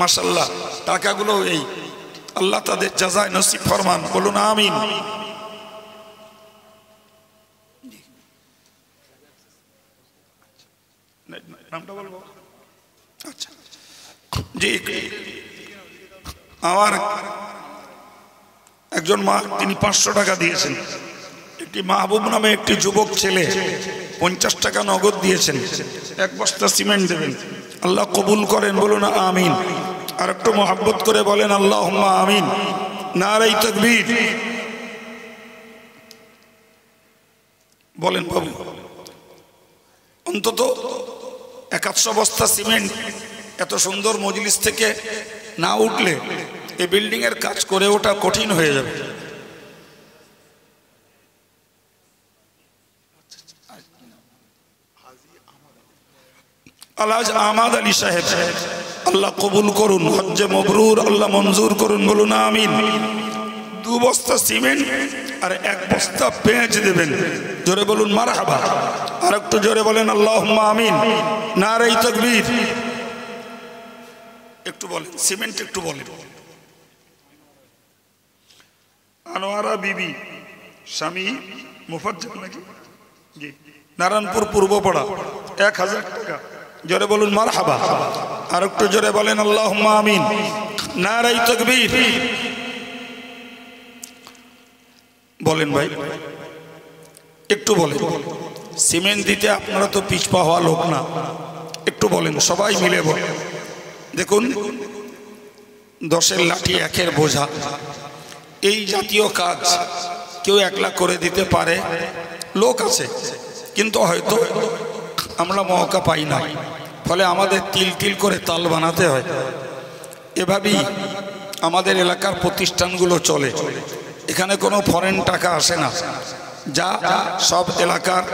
মাশাআল্লাহ, টাকাগুলো এই আল্লাহ তাদের জাযায় নসিব ফরমান, বলুন আমিন। নামটা বলবো? আচ্ছা জি, আমার একজন মা, তিনি 500 টাকা দিয়েছেন। একটি মাহবুব নামে একটি যুবক ছেলে 50 টাকা নগদ দিয়েছেন। 1 বস্তা সিমেন্ট দেবেন, আল্লাহ কবুল করেন, বলুন আমিন। আর একটু মহব্বত করে বলেন আল্লাহুম্মা আমিন। নারায়ে তাকবীর বলেন বাবু। অন্তত 100 বস্তা সিমেন্ট এত সুন্দর মজলিস থেকে না উঠলে এই বিল্ডিং এর কাজ করে ওটা কঠিন হয়ে যাবে। আলহাজ আহমদ আলী সাহেব, আল্লাহ কবুল করুন, হজ্জে মবরুর আল্লাহ মঞ্জুর করুন, বলুন আমিন। 2 বস্তা সিমেন্ট আর 1 বস্তা পেঁয়াজ দেবেন, জোরে বলুন মারহাবা। আর একটু জোরে বলেন আল্লাহুম্মা আমিন। নারায়ে তাকবীর। একটু বলেন সিমেন্ট, একটু বলেন। আনোয়ারা বিবি, স্বামী মুফাজ্জল নাকি, জি, নারায়ণপুর পূর্বপাড়া, 1000 টাকা, জোরে বলুন মারহাবা। আর একটু জোরে বলেন আল্লাহুম্মা আমিন। নারায়ে তাকবীর বলেন ভাই, একটু বলেন। সিমেন্ট দিতে আপনারা তো পিছপা হওয়া লোক না, একটু বলেন, সবাই মিলে বলেন। দেখুন, 10-এর লাঠি 1-এর বোঝা, এই জাতীয় কাজ কেউ একলা করে দিতে পারে, লোক আছে, কিন্তু হয়তো আমরা মৌকা পাই না, ফলে আমাদের তিল তিল করে তাল বানাতে হয়। এভাবেই আমাদের এলাকার প্রতিষ্ঠানগুলো চলে। এখানে কোনো ফরেন টাকা আসে না, যা সব এলাকার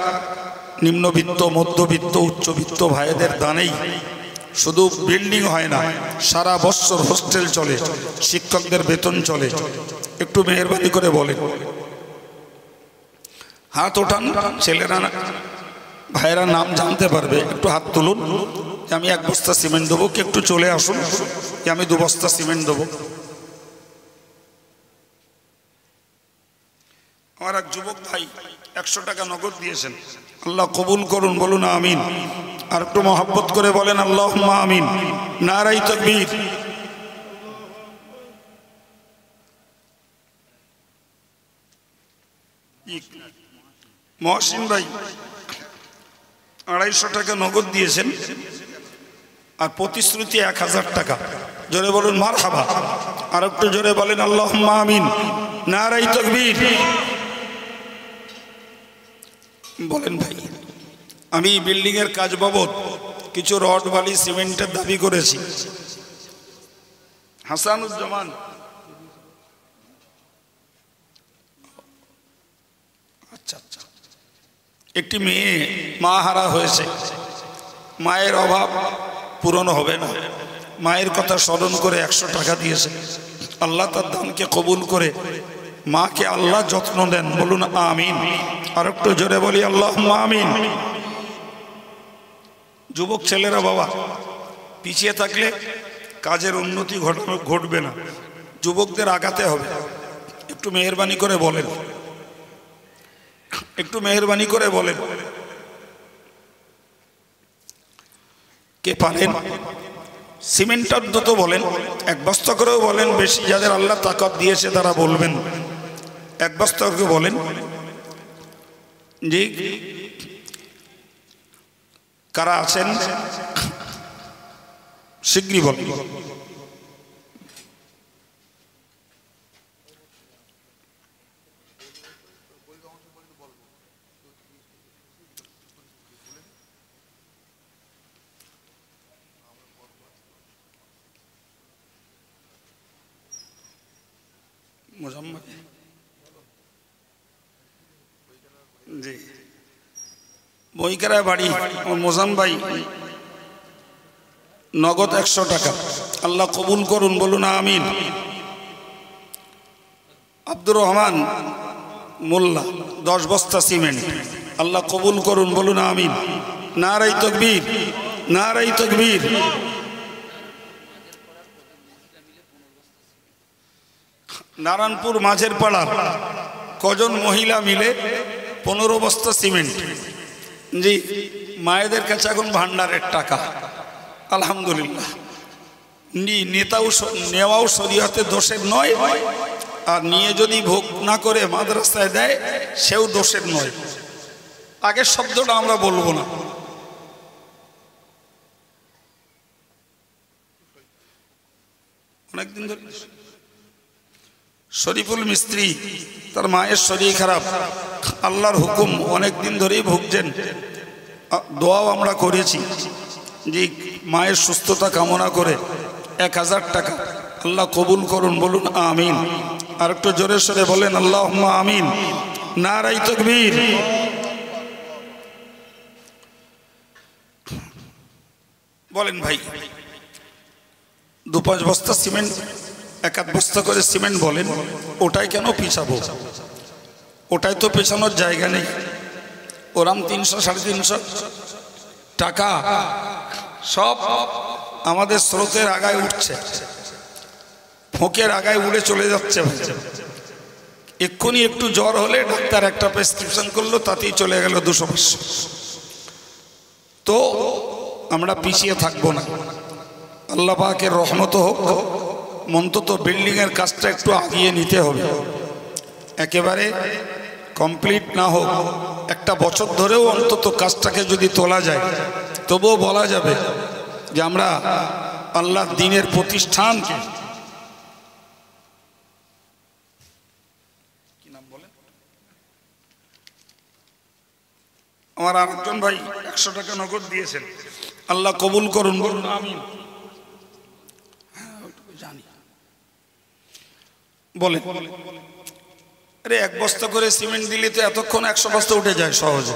নিম্নবিত্ত, মধ্যবিত্ত, উচ্চবিত্ত ভাইদের দানেই। শুধু বিল্ডিং হয় না, সারা বছর হোস্টেল চলে, শিক্ষকদের বেতন চলে। একটু মেহেরবানি করে বলেন, হাত ওঠান, ছেলেরা ভাইয়েরা নাম জানতে পারবে। একটু হাত তুলুন, আমি 1 বস্তা সিমেন্ট দেবো, কি একটু চলে আসুন, আমি 2 বস্তা সিমেন্ট দেবো। আমার এক যুবক ভাই 100 টাকা নগদ দিয়েছেন, আল্লাহ কবুল করুন, বলুন আমিন। আর একটু মহব্বত করে বলেন আল্লাহুম্মা আমিন। নারায়ে তাকবীর। মহসিন ভাই 250 টাকা নগদ দিয়েছেন, আর প্রতিশ্রুতি 1000 টাকা, জোরে বলুন মারহাবা। আর একটু জোরে বলেন আল্লাহুম্মা আমিন। নারায়ে তাকবীর বলেন ভাই। আমি বিল্ডিং এর কাজ বাবদ কিছু রড, বালি, সিমেন্টের দাবি করেছি। হাসানুজ্জামান, আচ্ছা আচ্ছা, একটি মেয়ে মা হারা হয়েছে, মায়ের অভাব পূরণ হবে না, মায়ের কথা স্মরণ করে 100 টাকা দিয়েছে। আল্লাহ তার দানকে কবুল করে মাকে আল্লাহ যত্ন দেন, বলুন আমিন। আর একটু জোরে বলি আল্লাহুম্মা আমিন। যুবক ছেলেরা বাবা, পিছিয়ে থাকলে কাজের উন্নতি ঘটবে না, যুবকদের আগাতে হবে। একটু মেহেরবানি করে বলেন, একটু মেহেরবানি করে বলেন, কে পারেন? সিমেন্ট অন্তত বলেন, 1 বস্তা করেও বলেন, বেশি যাদের আল্লাহ তাকত দিয়েছে তারা বলবেন, 1 বস্তা করে বলেন। জি, কারা আছেন শীঘ্রই বলেন। মোজাম্মেল জি, বইকারা বাড়ি, মোজাম ভাই নগদ 100 টাকা, আল্লাহ কবুল করুন, বলুন আমিন। আব্দুর রহমান মোল্লা 10 বস্তা সিমেন্ট, আল্লাহ কবুল করুন, বলুন আমিন। নারায়ে তাকবীর, নারায়ে তাকবীর। নারায়ণপুর মাঝের পাড়ার কজন মহিলা মিলে 15 বস্তা সিমেন্ট। জি, মায়েদের কাছে এখন ভান্ডারের টাকা, আলহামদুলিল্লাহ। নেওয়াও শরীয়তে দোষের নয়, আর নিয়ে যদি ভোগ না করে মাদ্রাসায় দেয় সেও দোষের নয়। আগের শব্দটা আমরা বলবো না। অনেকদিন ধরে শরীফুল মিস্ত্রি, তার মায়ের শরীর খারাপ, আল্লাহর হুকুম অনেকদিন ধরেই ভুগছেন। দোয়াও আমরা করেছি যে মায়ের সুস্থতা কামনা করে 1000 টাকা আল্লাহ কবুল করুন, বলুন আমিন। আর একটু জোরে সরে বলেন আল্লাহুম্মা আমিন। নারায়ে তাকবীর। বলেন ভাই, 2-5 বস্তা সিমেন্ট, 1-1 বস্তা করে সিমেন্ট বলেন, ওটাই কেন পিছাবো? ওটাই তো পেছানোর জায়গা নেই। ওরাম 300-350 টাকা সব আমাদের স্রোতের আগায় উঠছে, ফোঁকের আগায় উড়ে চলে যাচ্ছে। এক্ষুনি একটু জ্বর হলে ডাক্তার একটা প্রেসক্রিপশন করলো, তাতেই চলে গেল 200-500। তো আমরা পিছিয়ে থাকবো না। আল্লাহ পাকের রহমত হোক, অন্তত বিল্ডিংয়ের কাজটা একটু আগিয়ে নিতে হবে। একেবারে কমপ্লিট না হোক, 1 বছর ধরেও অন্তত কাজটাকে যদি তোলা যায়, তবুও বলা যাবে যে আমরা আল্লাহর দ্বীনের প্রতিষ্ঠানকে, কি নাম বলেন, আমার আরেকজন ভাই 100 টাকা নগদ দিয়েছেন, আল্লাহ কবুল করুন, বলুন আমিন। জানি বলেন, আরে 1 বস্তা করে সিমেন্ট দিলে তো এতক্ষণ 100 বস্তা উঠে যায় সহজে।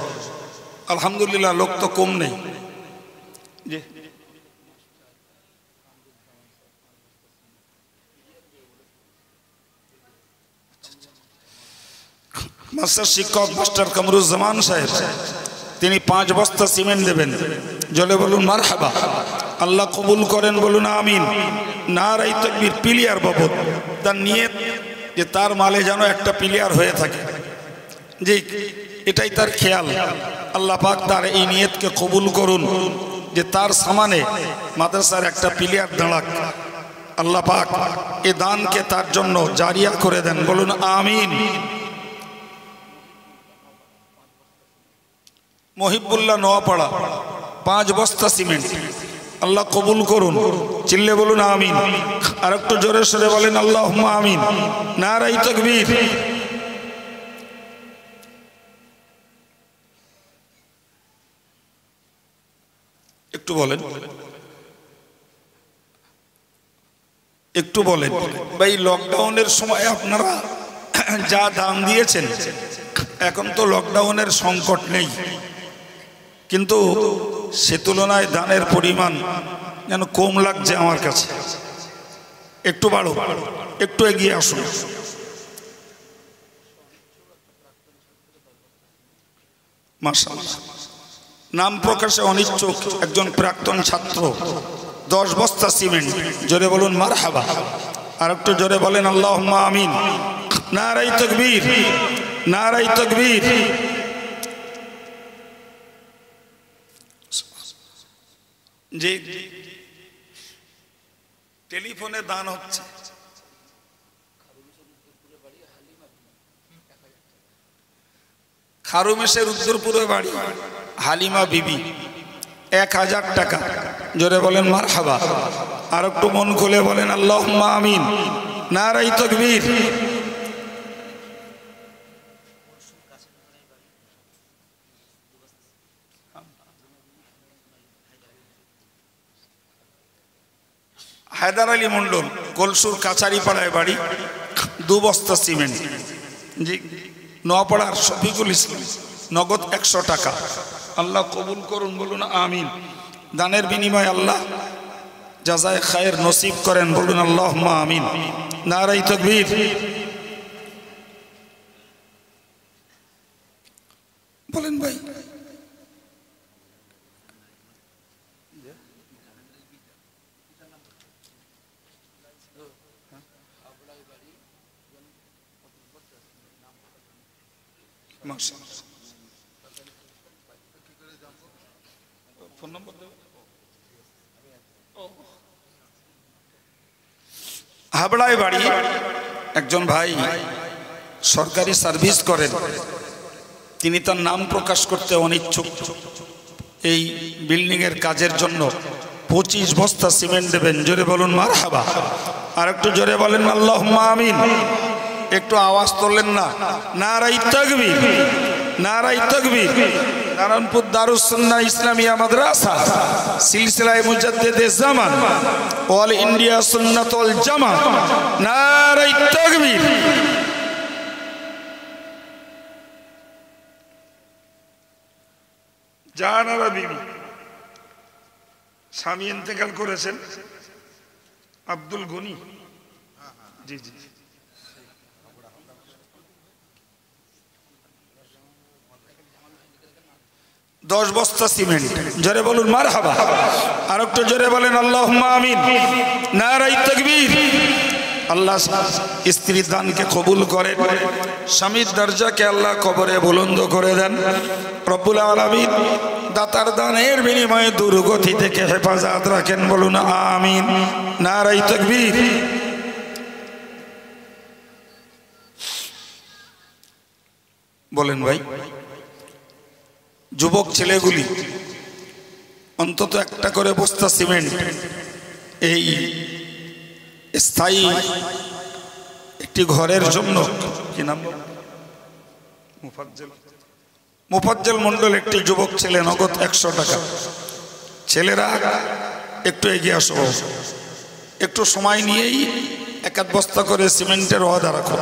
আলহামদুলিল্লাহ, লোক তো কম নেই। যে মাস্টার শিক্ষক মাস্টার কামরুজ্জামান সাহেব, তিনি 5 বস্তা সিমেন্ট দেবেন। জলে বলুন মারহাবা। আল্লাহ কবুল করেন, বলুন আমিন। নারায়ে তাকবীর। পিলিয়ার বাবদ তার নিয়ত যে তার মালে যেন একটা পিলিয়ার হয়ে থাকে, জি, এটাই তার খেয়াল। আল্লাহ পাক তার এই নিয়তকে কবুল করুন, যে তার সামনে মাদ্রাসার একটা পিলিয়ার দাঁড়াক। আল্লাহ পাক এ দানকে তার জন্য জারিয়া করে দেন, বলুন আমিন। মহিবুল্লাহ নোয়াপাড়া 5 বস্তা সিমেন্ট, আল্লাহ কবুল করুন, চিল্লে বলুন আমিন। আর একটু জোরে সরে বলেন আল্লাহুম্মা আমিন। নারায়ে তাকবীর। একটু বলেন, একটু বলেন ভাই, লকডাউনের সময় আপনারা যা দান দিয়েছেন, এখন তো লকডাউনের সংকট নেই, কিন্তু সে তুলনায় দানের পরিমাণ যেন কম লাগছে আমার কাছে। একটু বাড়ো, একটু এগিয়ে আসুন। মাশাআল্লাহ। নাম প্রকাশে অনিচ্ছুক একজন প্রাক্তন ছাত্র, 10 বস্তা সিমেন্ট। জোরে বলুন মারহাবা। আর একটু জোরে বলেন আল্লাহুম্মা আমিন। নারায়ে তাকবীর, নারায়ে তাকবীর। যে টেলিফোনে দান হচ্ছে, খারুমেশের উত্তরপুরে বাড়ি, হালিমা বিবি, 1000 টাকা। জোরে বলেন মারহাবা। আর একটু মন খুলে বলেন আল্লাহুম্মা আমিন। নারায়ে তাকবীর। হায়দার আলী মন্ডল, কলসুর কাছারি পাড়ায় বাড়ি, 2 বস্তা সিমেন্ট। জি, নোয়াপাড়ার শফিকুল ইসলাম, নগদ 100 টাকা। আল্লাহ কবুল করুন, বলুন আমিন। দানের বিনিময়ে আল্লাহ জাযায়ে খায়ের নসিব করেন, বলুন আল্লাহুম্মা আমিন। নারায়ে তাকবীর। বলেন ভাই। ফোন নম্বর দেবেন? হাবড়ায় বাড়ি, একজন ভাই সরকারি সার্ভিস করেন, তিনি তার নাম প্রকাশ করতে অনিচ্ছুক। এই বিল্ডিং এর কাজের জন্য 25 বস্তা সিমেন্ট দেবেন। জোরে বলুন মারহাবা। আর একটু জোরে বলেন আল্লাহুম্মা আমিন। একটু আওয়াজ তোলেন না। নারায়ে তাকবীর, নারায়ে তাকবীর। নারায়ণপুর দারুস সুন্নাহ ইসলামিয়া মাদ্রাসা সিলসিলায়ে মুজাদ্দিদে জামান অল ইন্ডিয়া সুন্নাত ওয়াল জামাত। নারায়ে তাকবীর। জাহানারা বিবি স্বামী ইন্তেকাল করেছেন, আব্দুল গনি। জি জি। দশ বস্তা সিমেন্ট। জোরে বলুন মারহাবা। আর একটু জোরে বলেন আল্লাহুম্মা আমিন। নারায়ে তাকবীর। আল্লাহ স্ত্রীর দানকে কবুল করেন, স্বামীর দরজাকে আল্লাহ কবরে বুলন্দ করে দেন। রব্বুল আলামিন দাতার দানের বিনিময়ে দুর্গতি থেকে হেফাজত রাখেন, বলুন আমিন। নারায়ে তাকবীর। বলেন ভাই, যুবক ছেলেগুলি অন্তত একটা করে বস্তা সিমেন্ট এই স্থায়ী একটি ঘরের জন্য, কি নাম, মুফাজ্জল মন্ডল একটি যুবক ছেলে, নগদ 100 টাকা। ছেলেরা একটু এগিয়ে আসো, একটু সময় নিয়েই 1 বস্তা করে সিমেন্টের ওয়াদা রাখো।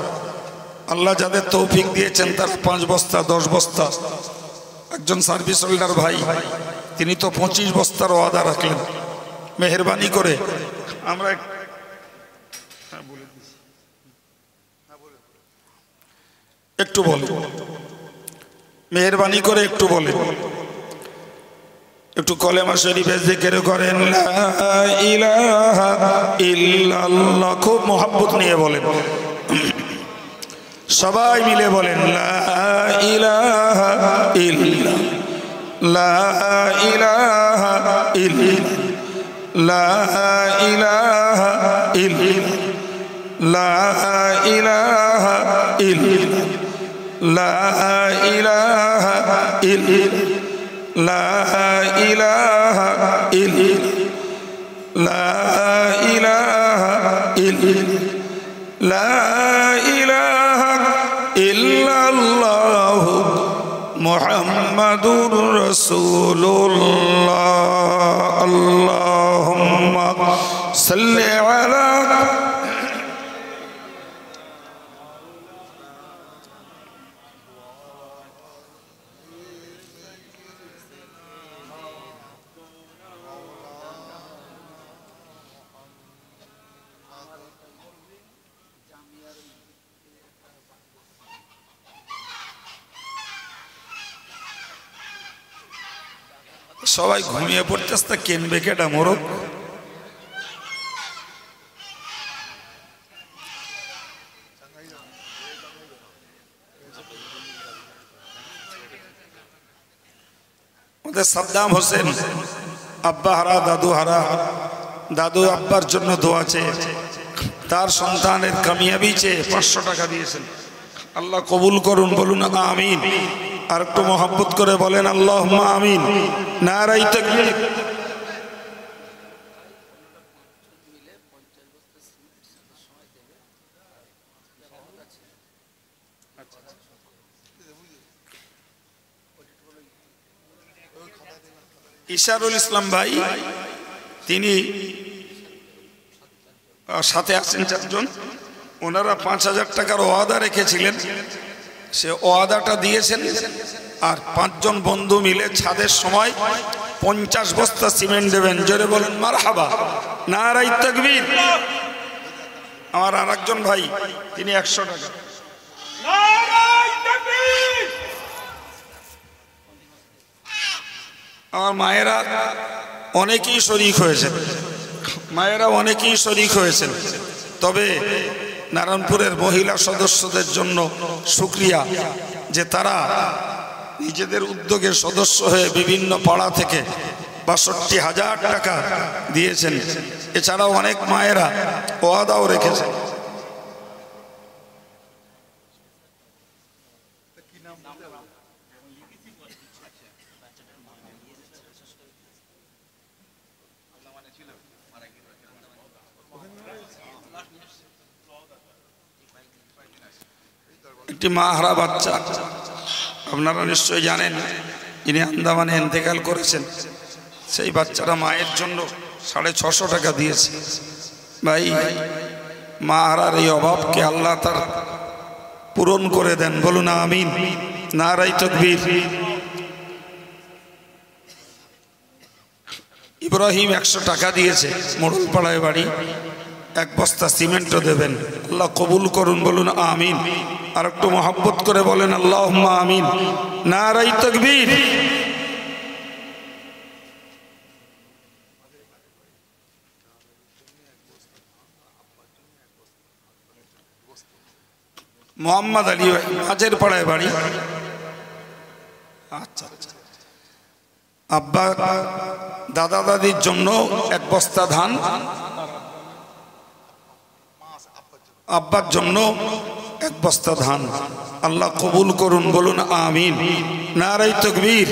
আল্লাহ যাদের তৌফিক দিয়েছেন তারা 5 বস্তা 10 বস্তা। একজন সার্ভিস হোল্ডার ভাই, তিনি তো 25 বস্তার ওয়াদা রাখলেন। মেহেরবানি করে আমরা একটু বলি, মেহেরবানি করে একটু বলে, একটু কলেমা শরীফে জিকির করেন লা ইলাহা ইল্লাল্লাহ। খুব মোহাব্বত নিয়ে বলেন, সবাই মিলে বলেন লা ইলাহা ইল্লাল্লাহ, লা ইলাহা ইল্লাল্লাহ, লা ইলাহা ইল্লাল্লাহ, লা ইলাহা ইল্লাল্লাহ, লা ইলাহা ইল্লাল্লাহ, লা ইলাহা ইল্লাল্লাহ, লা ইলাহা ইল্লাল্লাহ, লা ইলাহা ইল্লাল্লাহ মুহাম্মাদুর রাসূলুল্লাহ। আল্লাহুম্মা সাল্লি আলা। সবাই ঘুমিয়ে পড়তেছে, কেনবে কেটা মোরক। ওদের সাদ্দাম হোসেন আব্বা হারা, দাদু হারা, দাদু আব্বার জন্য দোয়া চেয়ে তার সন্তানের কামিয়াবি চেয়ে 500 টাকা দিয়েছেন। আল্লাহ কবুল করুন, বলুন আমিন। আর একটু মোহাব্বত করে বলেন আল্লাহুম্মা আমিন। নারায়ে তাকবীর। ইশারুল ইসলাম ভাই, তিনি সাথে আছেন 4 জন। ওনারা 5000 টাকার ওয়াদা রেখেছিলেন, সে ওয়াদাটা দিয়েছেন। আর 5 জন বন্ধু মিলে ছাদের সময় 50 বস্তা সিমেন্ট দেবেন। জোরে বলেন মারহাবা। নারায়ে তাকবীর। আমার আরেকজন ভাই তিনি 100 টাকা। নারায়ে তাকবীর। আমার মায়েরা অনেকেই শরীক হয়েছেন, মায়েরা অনেকেই শরীক হয়েছেন। তবে নারায়ণপুরের মহিলা সদস্যদের জন্য শুকরিয়া যে তারা নিজেদের উদ্যোগে সদস্য হয়ে বিভিন্ন পাড়া থেকে ৬২,০০০ টাকা দিয়েছেন। এছাড়াও অনেক মায়েরা ওয়াদাও রেখেছেন। একটি মা হারা বাচ্চা, আপনারা নিশ্চয়ই জানেন, ইনি আন্দামানে ইন্তেকাল করেছেন। সেই বাচ্চারা মায়ের জন্য ৬৫০ টাকা দিয়েছে। ভাই, মা হারার এই অভাবকে আল্লাহ তার পূরণ করে দেন, বলুন আমিন। নারায়ে তাকবীর। ইব্রাহিম ১০০ টাকা দিয়েছে, মোড়লপাড়ায় বাড়ি। 1 বস্তা সিমেন্টও দেবেন, আল্লাহ কবুল করুন, বলুন আমিন। আর একটু মহব্বত করে বলেন আল্লাহুম্মা আমিন। নারায়ে তাকবীর। মোহাম্মদ আলী মাঝের পাড়ায় বাড়ি। আচ্ছা আচ্ছা। আব্বা দাদা দাদির জন্য 1 বস্তা ধান, আব্বার জন্য 1 বস্তা ধান, আল্লাহ কবুল করুন, বলুন আমিন। নারায়ে তাকবীর।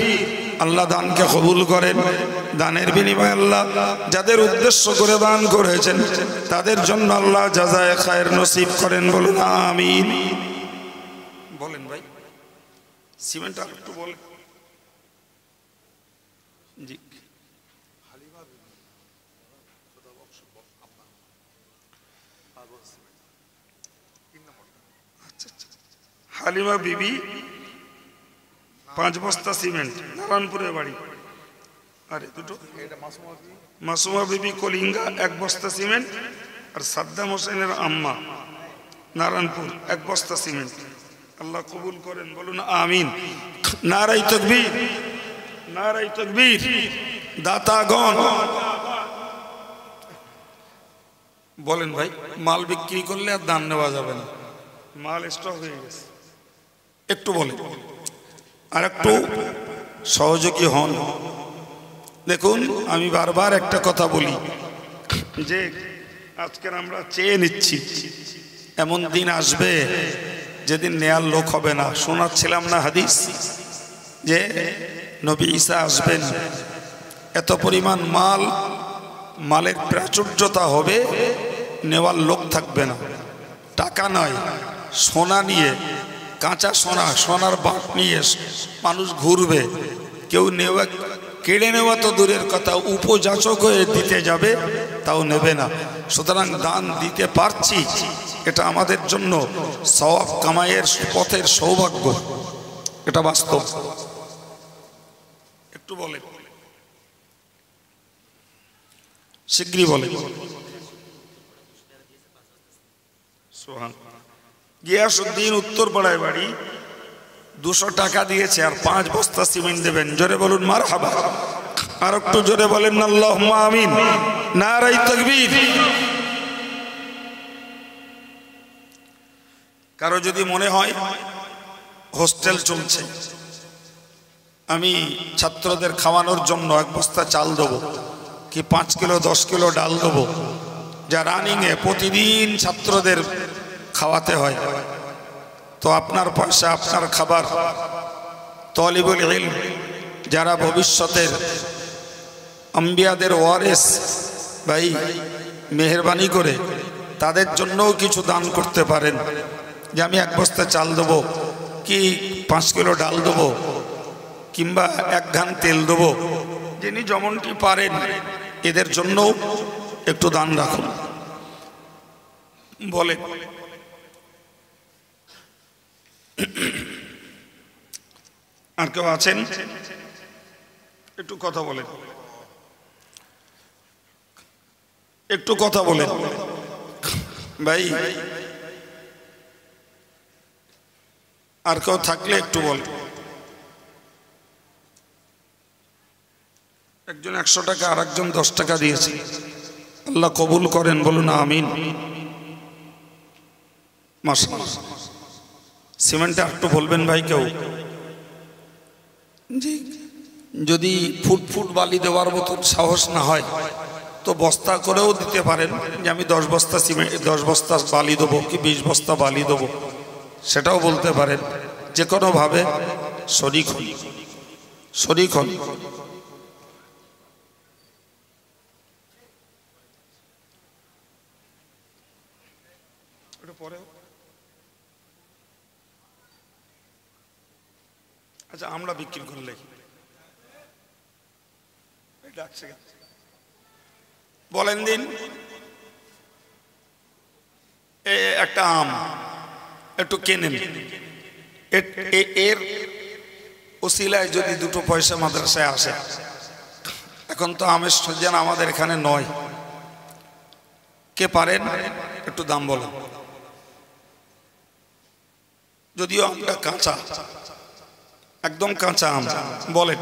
আল্লাহ দানকে কবুল করেন। দানের বিনিময়ে আল্লাহ যাদের উদ্দেশ্য করে দান করেছেন তাদের জন্য আল্লাহ জাযায়ে খায়ের নসিব করেন, বলুন আমিন। বলেন ভাই, সিমেন্ট আর একটু বলেন। জি, হালিমা বিবি 5 বস্তা সিমেন্ট, নারায়ণপুরে বাড়ি। আরে দুটো, মাসুমা বিবি কলিঙ্গা 1 বস্তা সিমেন্ট। আর সাদ্দাম হোসেনের আম্মা নারায়ণপুর 1 বস্তা সিমেন্ট। আল্লাহ কবুল করেন, বলুন আমিন। নারায়ে তাকবীর। নারায়ে তাকবীর। দাতাগণ বলেন ভাই, মাল বিক্রি করলে আর দান নেওয়া যাবে না, মাল স্টক হয়ে গেছে। একটু বলেন, আর একটু সহযোগী হন। দেখুন, আমি বারবার একটা কথা বলি যে আজকের আমরা চেয়ে নিচ্ছি, এমন দিন আসবে যেদিন নেয়ার লোক হবে না। শোনাচ্ছিলাম না হাদিস যে নবী ঈসা আসবেন, এত পরিমাণ মালের প্রাচুর্যতা হবে, নেওয়ার লোক থাকবে না। টাকা নয়, সোনা নিয়ে, কাঁচা সোনার বাঁট নিয়ে মানুষ ঘুরবে। কেউ কেড়ে নেওয়া তো দূরের কথা, উপযাচক হয়ে দিতে যাবে, তাও নেবে না। সুতরাং দান দিতে পারছি, এটা আমাদের জন্য সওয়াব কামাইয়ের পথের সৌভাগ্য, এটা বাস্তব। একটু বলে, শীঘ্রই বলে। সুবহান। গিয়াসউদ্দিন উত্তরপাড়ায় বাড়ি, 200 টাকা দিয়েছে আর 5 বস্তা সিমেন্ট দেবেন। জোরে বলুন মারহাবা। আর একটু জোরে বলেন আল্লাহুম্মা আমিন। নারায়ে তাকবীর। কারো যদি মনে হয় হোস্টেল চলছে, আমি ছাত্রদের খাওয়ানোর জন্য 1 বস্তা চাল দেবো, কি 5 কিলো 10 কিলো ডাল দেবো, যা রানিংয়ে প্রতিদিন ছাত্রদের খাওয়াতে হয়, তো আপনার পয়সা, আপনার খাবার, তলিবুল ইলম যারা ভবিষ্যতের আম্বিয়াদের ওয়ারিস, ভাই মেহেরবানি করে তাদের জন্যও কিছু দান করতে পারেন। যে আমি 1 বস্তা চাল দেবো, কি 5 কিলো ডাল দেবো, কিংবা 1 ঘান তেল দেবো, যিনি যেমনটি পারেন এদের জন্যও একটু দান রাখুন। বলে আর কেউ আছেন? একটু কথা বলেন। একটু কথা বলেন ভাই, আর কেউ থাকলে একটু বল। একজন 100 টাকা আর একজন 10 টাকা দিয়েছে, আল্লাহ কবুল করেন, বলুন আমিন। মাশাআল্লাহ। সিমেন্টে একটু বলবেন ভাই কেউ, জি যদি ফুট ফুট বালি দেওয়ার মতো সাহস না হয় তো বস্তা করেও দিতে পারেন, যে আমি 10 বস্তা সিমেন্ট 10 বস্তা বালি দেবো কি 20 বস্তা বালি দেবো, সেটাও বলতে পারেন। যে কোনোভাবে শরীক হন, শরীক হন। আচ্ছা আমরা বিক্রি করলে বলেন দিন, একটা আম একটু কেনেন, এর ওসিলায় যদি 2 পয়সা মাদ্রাসায় আসে। এখন তো আমের সিজন আমাদের এখানে নয়, কে পারেন একটু দাম বলেন। যদিও আমটা কাঁচা, একদম কাঁচা আম, বলেন।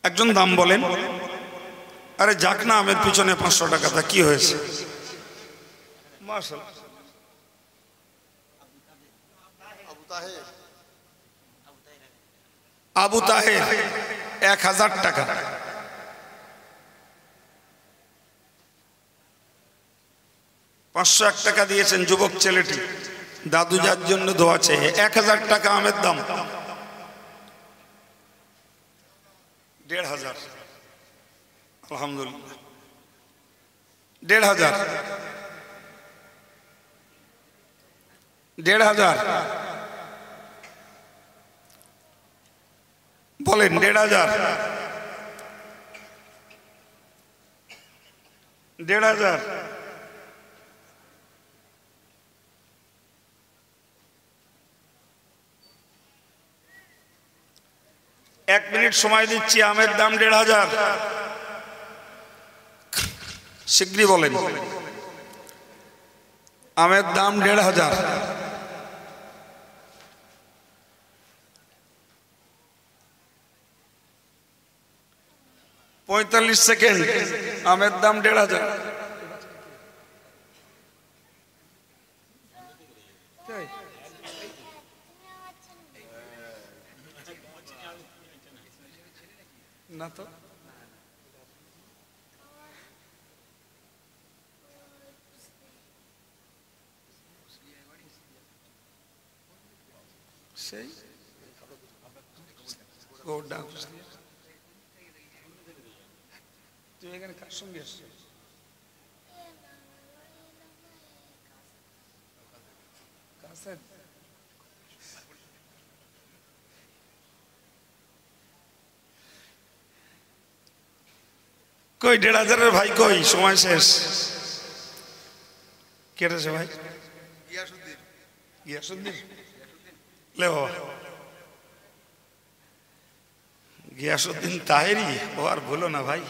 একজন দাম বলেন। আরে যাক না, আমের পিছনে 500 টাকা, তা কি হয়েছে? আবু তাহের 1000 টাকা। পাঁচশো 1 টাকা দিয়েছেন যুবক ছেলেটি, দাদু যার জন্য দোয়া চেয়ে। 1000 টাকা আমের দাম। 1500, আলহামদুলিল্লাহ। 1500, 1500 বলেন। 1500, 1500। এক মিনিট সময় দিচ্ছি, আমের দাম 1500, শীঘ্রই বলেন। আমের দাম 1500। 45 সেকেন্ড, আমের দাম 1500। না তো সেই তুই এখানে কার সঙ্গে আসছিস? কই 1500 ভাই, কই সময় শেষ। কেটেছে ভাই? গিয়াসুদ্দিন লে বাবা, গিয়াসুদ্দিন তাহেরি, ও আর বলো না ভাই।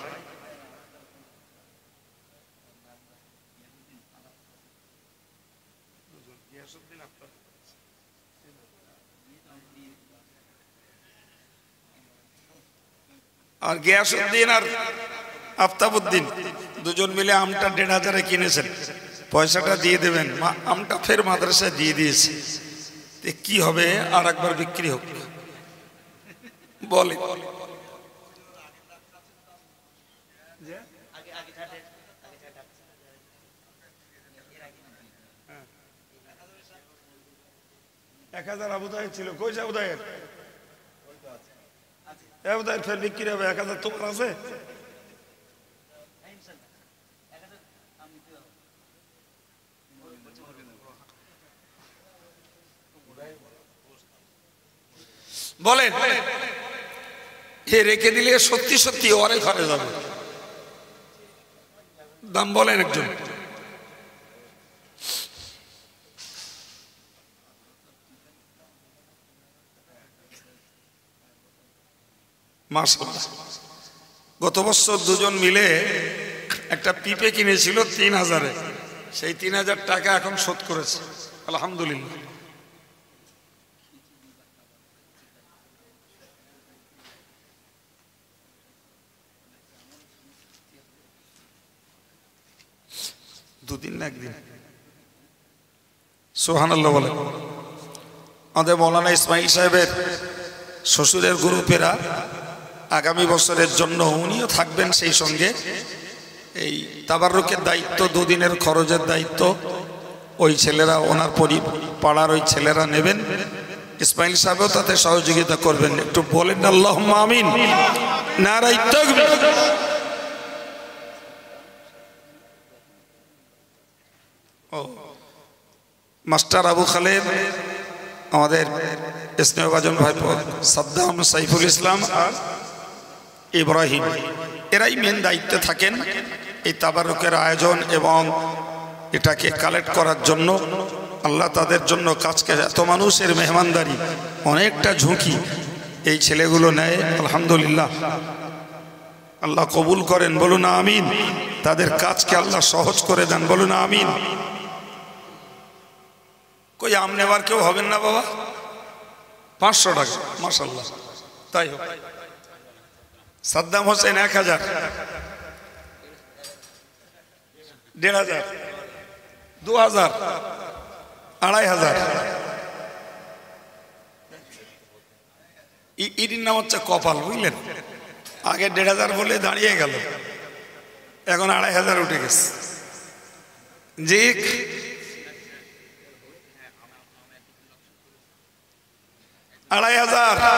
আর গিয়াসুদ্দিন আর আফতাবউদ্দিন দুজন মিলে আমটা 1500 কিনেছেন, পয়সাটা দিয়ে দেবেন। আমটা ফের মাদ্রাসায় দিয়ে দিয়েছে, কি হবে? আর একবার বিক্রি হোক বলে। এক 1000 আবু তাহের ছিল, কই আবু তাহের? আবু তাহের ফের বিক্রি হবে। 1000 তোমার আছে? বলেন, এ রেখে দিলে সত্যি সত্যি অনেক ঘরে যাবে। দাম বলেন একজন। মাশাআল্লাহ, গত বছর দুজন মিলে একটা পিপে কিনেছিল 3000-এ, সেই 3000 টাকা এখন শোধ করেছে, আলহামদুলিল্লাহ। দুদিন না একদিন, সুবহানাল্লাহ বলে। আমাদের মৌলানা ইসমাইল সাহেবের শ্বশুরের গ্রুপেরা আগামী বছরের জন্য উনিও থাকবেন সেই সঙ্গে। এই তাবাররুকের দায়িত্ব, দুদিনের খরচের দায়িত্ব ওই ছেলেরা, ওনার পাড়ার ওই ছেলেরা নেবেন। ইসমাইল সাহেবও তাতে সহযোগিতা করবেন। একটু বলেন আল্লাহুম্মা আমিন, নারায়ে তাকবীর। মাস্টার আবু খালেদ, আমাদের স্নেহভাজন ভাইপো সাদ্দাম, সাইফুল ইসলাম আর ইব্রাহিম, এরাই মেন দায়িত্বে থাকেন এই তাবারুকের আয়োজন এবং এটাকে কালেক্ট করার জন্য। আল্লাহ তাদের জন্য কাজকে, এত মানুষের মেহমানদারি, অনেকটা ঝুঁকি এই ছেলেগুলো নেয়, আলহামদুলিল্লাহ। আল্লাহ কবুল করেন, বলুন আমিন। তাদের কাজকে আল্লাহ সহজ করে দেন, বলুন আমিন। কই আম নেবার কেউ হবেন না বাবা? 500 টাকা, মাশাআল্লাহ, তাই হোক। সাদ্দাম হোসেন 1000, 1500, 2000, 2500। ইডির নাম হচ্ছে কপাল, বুঝলেন? আগে 1500 বলে দাঁড়িয়ে গেল, এখন 2500 উঠে গেছে। জি, 2500,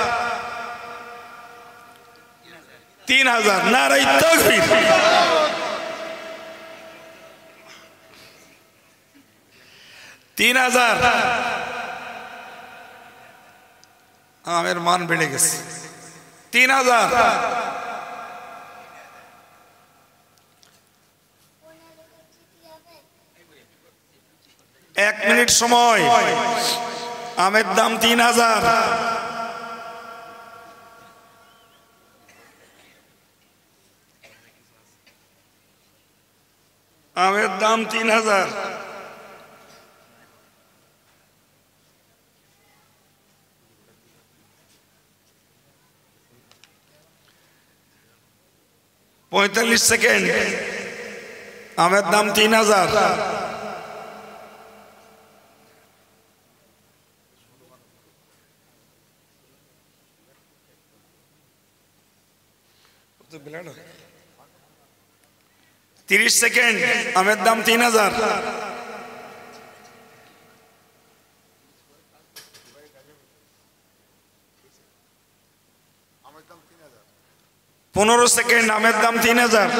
3000, নারায়ে তাকবীর। আমের মান বেড়ে গেছে। 3000, 1 মিনিট সময়। আমের দাম 3000। আমের দাম 3000। পঁয়তাল্লিশ সেকেন্ড। আমের দাম 3000। তো 30 সেকেন্ড। আমের দাম 3000। পনেরো সেকেন্ড। আমের দাম 3000।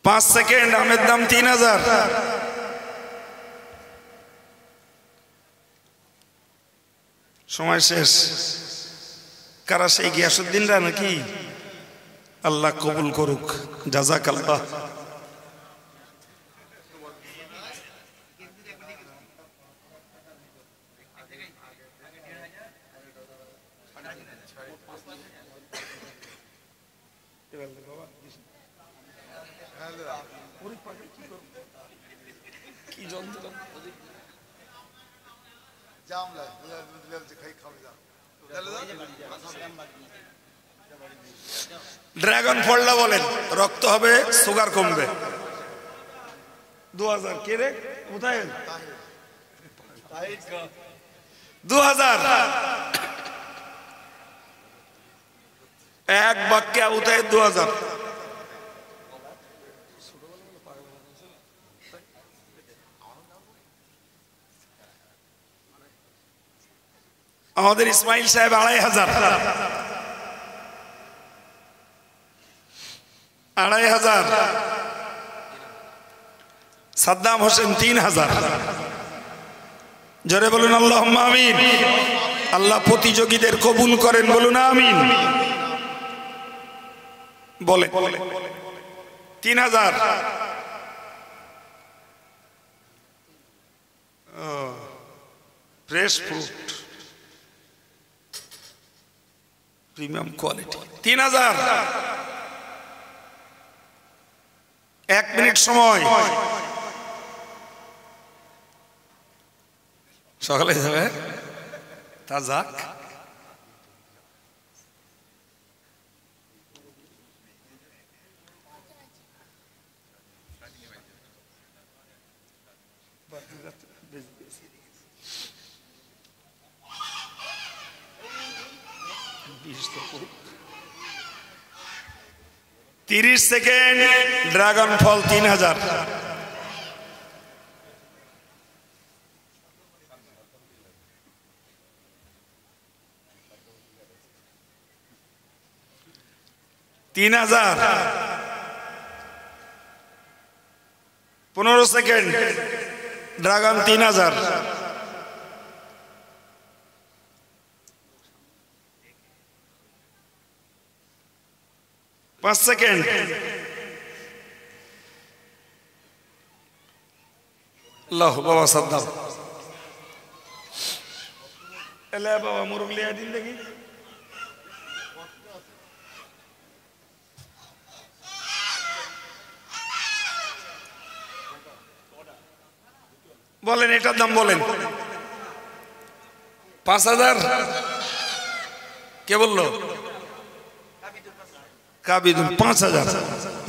5 সেকেন্ড। আমের দাম 3000। সময় শেষ। কারা সেই গিয়াসউদ্দিনরা নাকি? আল্লাহ কবুল করুক, জাযাকাল্লাহ। কি যন্ত্র ড্রাগন ফলটা বলেন, রক্ত হবে, সুগার কমবে। 2000 কে রে? কোথায়? 2000। এক বাক্যে আবু তাহের 2000। আমাদের ইসমাইল সাহেব 2500। 2500। সাদ্দাম হোসেন 3000। জোরে বলুন আল্লাহুম্মা আমিন। আল্লাহ প্রতিযোগীদের কবুল করেন, বলুন আমিন। বলে 3000। Fresh fruit premium quality 3000। 1 minute সময়, সকালে যাবে তা যাক। তিরিশ সেকেন্ড। ড্রাগন ফল 3000। তিন 15 সেকেন্ড। ড্রাগন 3000। 5 সেকেন্ড। আল্লাহ বাবা সাদ্দাম এলে বাবা মুরগ লিয়া দিন দেখি। বলেন এটার দাম বলেন। 5000। কে বললো? কাবিদুল 5000।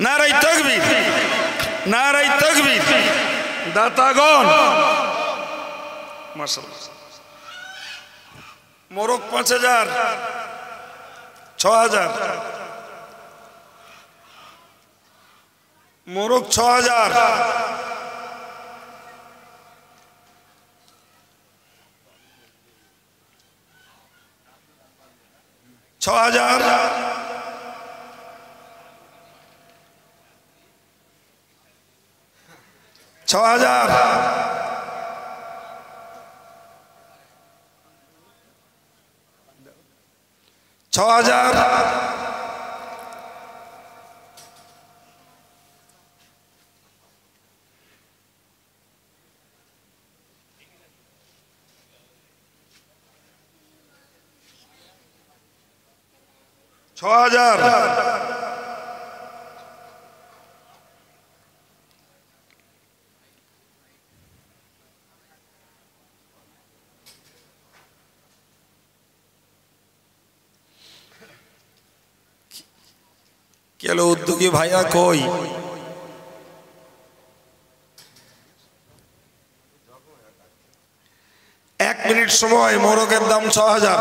নারাই তাকবীর, নারাই তাকবীর। দাতাগণ মাশাআল্লাহ। মোরগ 5000। 6000। মোরগ 6000। 6000। 6000। 6000। 6000। কেন উদ্যোগী ভাইয়া কই? 1 মিনিট সময়। মোরগের দাম 6000।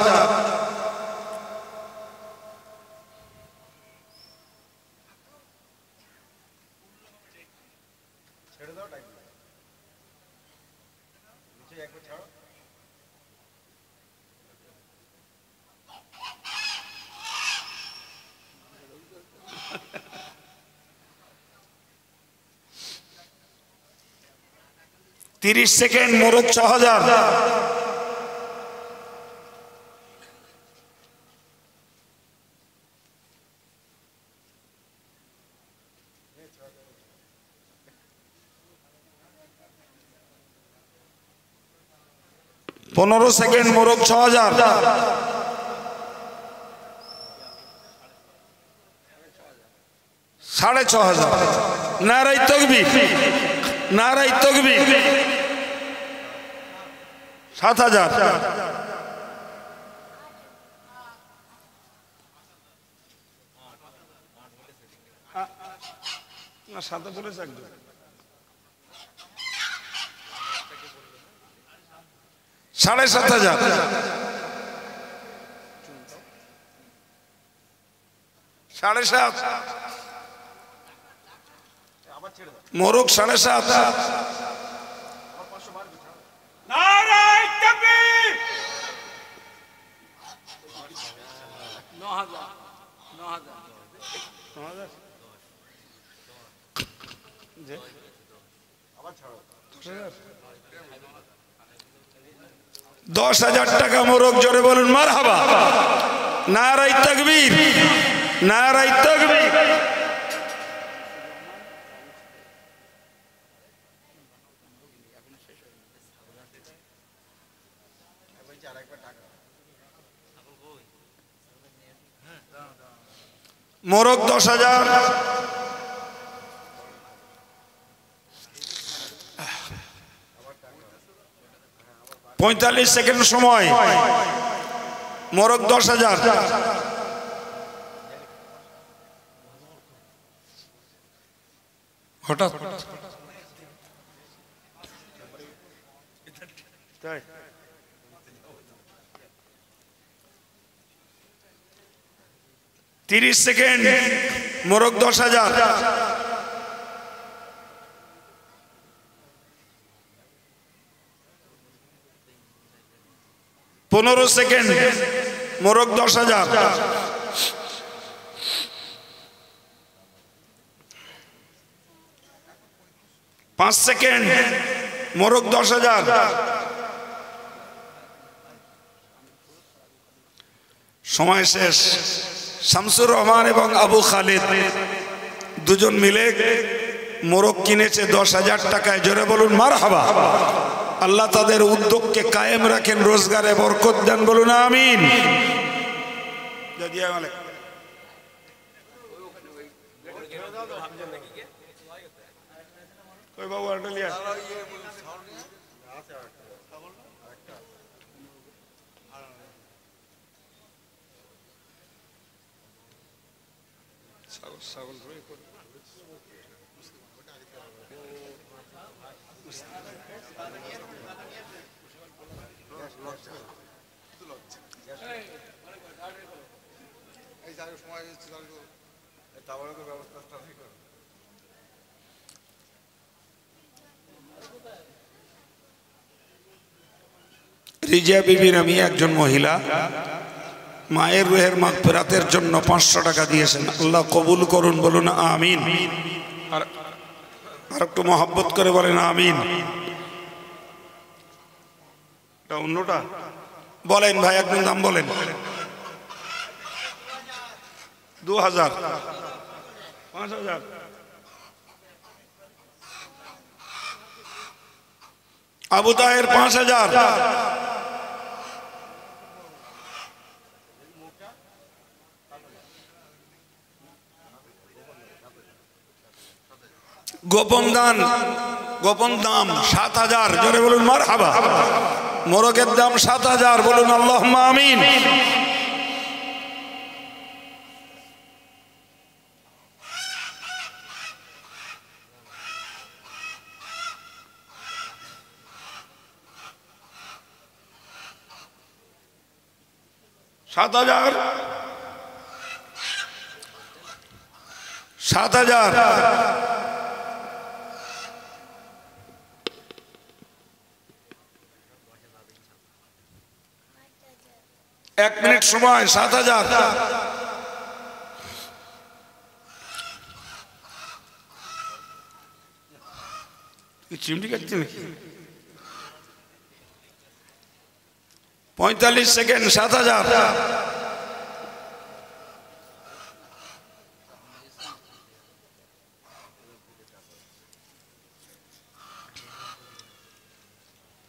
তিরিশ সেকেন্ড। মোরগ 6000। 15 সেকেন্ড। মোরগ 6000। 6500। নারাই তাকবীর, নারাই তাকবীর। 7000। না সাথে বলেছে একদম। 7500। 7.5। মোরগ 7.5। নারায়ে তাকবীর। 9000। 10,000 টাকা মোরগ। জোরে বলুন মারহাবা। নারায়ে তাকবীর, নারায়ে তাকবীর। মোরগ 10,000, $45 সময়, মোরগ 10,000। হঠাৎ 30 সেকেন্ড, মোরগ 10,000। 15 সেকেন্ড, মোরগ 10,000। 5 সেকেন্ড, মোরগ 10,000। সময় শেষ। শামসুর রহমান এবং আবু খালিদ দুজন মিলে মোরগ কিনেছে 10,000 টাকায়। জোরে বলুন মারহাবা। আল্লাহ তাদের উদ্যোগকে কায়েম রাখেন, রোজগারে বরকত দেন, বলুন আমিন। রিজা বিবি নামী একজন মহিলা মায়ের রুহের মাগফিরাতের জন্য 500 টাকা দিয়েছেন। আল্লাহ কবুল করুন, বলুন আমিন। আর একটু মহব্বত করে বলেন আমিন। অন্যটা বলেন ভাই, একদম দাম বলেন। 2,000, 5,000, আবু তাহের 5,000, গোপন দাম 7,000। জোরে বলুন মারহাবা। মোরগের দাম 7,000, বলুন আল্লাহুম্মা আমিন। সাত হাজার। 1 মিনিট সময়। 7,000। চিমটি কাটছে নাকি? 45 সেকেন্ড। 7,000।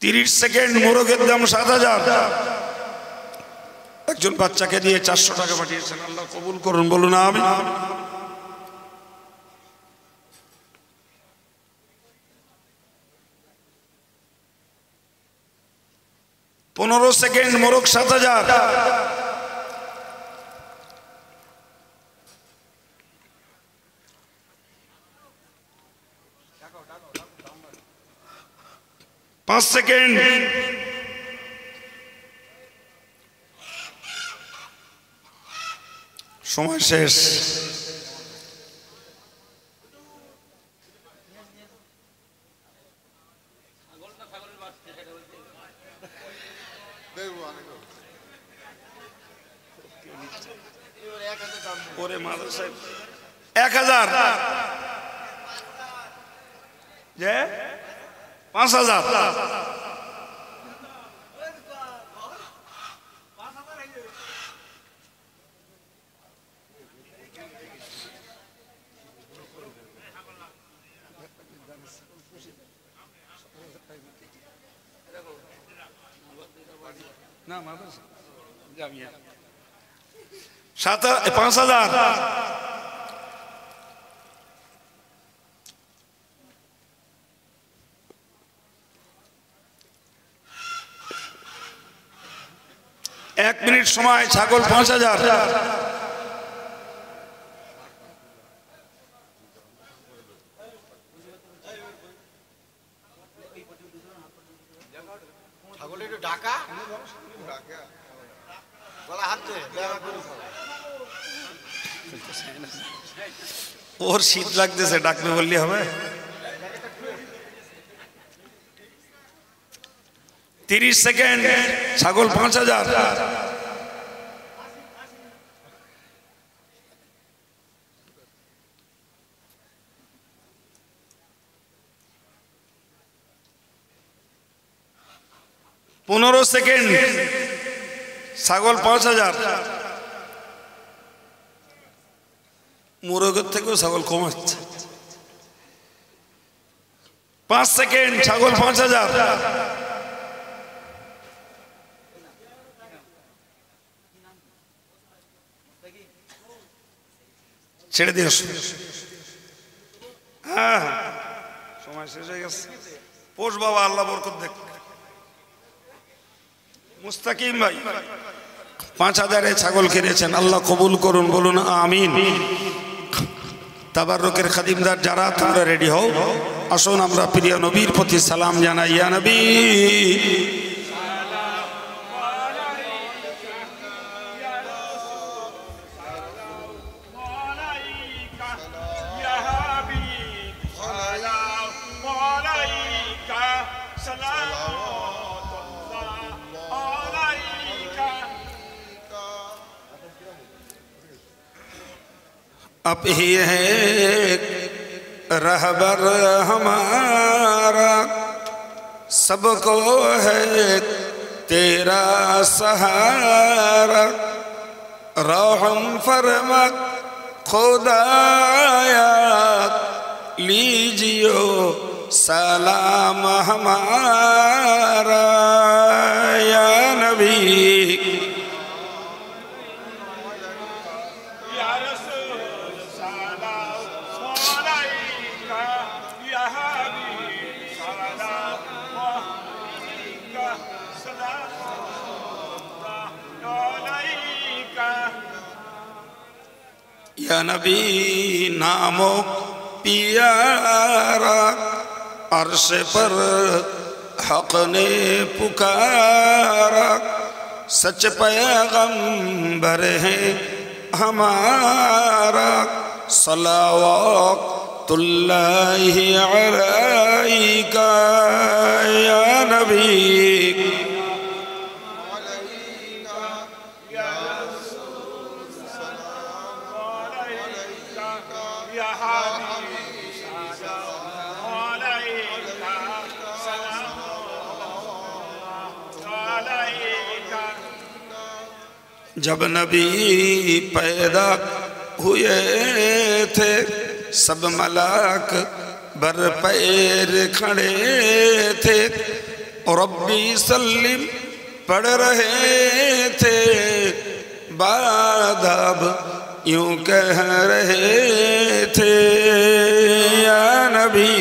$30 সেকেন্ড। মোরগের দাম 7,000। একজন বাচ্চাকে দিয়ে 400 টাকা পাঠিয়েছেন। আল্লাহ কবুল করুন, বলুন আমিন। 15 সেকেন্ড। মোরগ 7,000। 5 সেকেন্ড। সময় শেষ। ওরে মাদার সাহেব 1,000 যে 5,000। না মাদ্রাসা জামিয়া 5000 1 মিনিট সময় ছাগল 5000 ওর শীত লাগতেছে ডাকবে বললি হবে 30 সেকেন্ড ছাগল 5000 15 সেকেন্ড ছাগল 5000 মুরগের থেকেও ছাগল কম হচ্ছে 5 সেকেন্ড ছাগল 5000 ছেড়ে দিও হ্যাঁ সময় শেষ হয়ে গেছে পোষ বাবা আল্লাহ বরকত দেখ মুস্তাকিম ভাই 5000 ছাগল কিনেছেন আল্লাহ কবুল করুন বলুন আমিন তাবাররুকের খাদিমদার যারা তোমরা রেডি হও আসুন আমরা প্রিয় নবীর প্রতি সালাম জানাই ইয়া নবী अब ही है रहबर हमारा सबको है तेरा सहारा रहम फरमा खुदाया लीजियो सलाम हमारा या नबी या नबी नामो पियारा अर्श पर हक ने पुकारा सच पैगंबर है हमारा सलावतुल्लाहि अलैका या नबी जब नबी पैदा हुए थे सब मलाक बर पैर खड़े थे और रब्बी सल्लिम पढ़ रहे थे बादब यूं कह रहे थे या नबी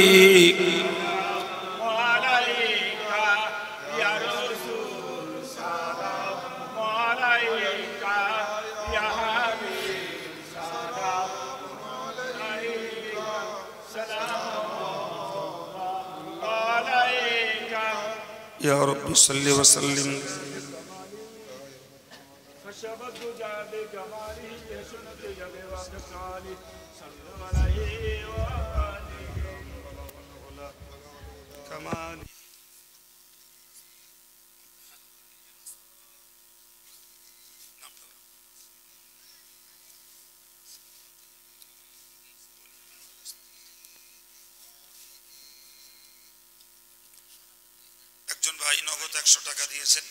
या रब्बी सल्ली व सल्लिम একজন ভাই নগদ 100 টাকা দিয়েছেন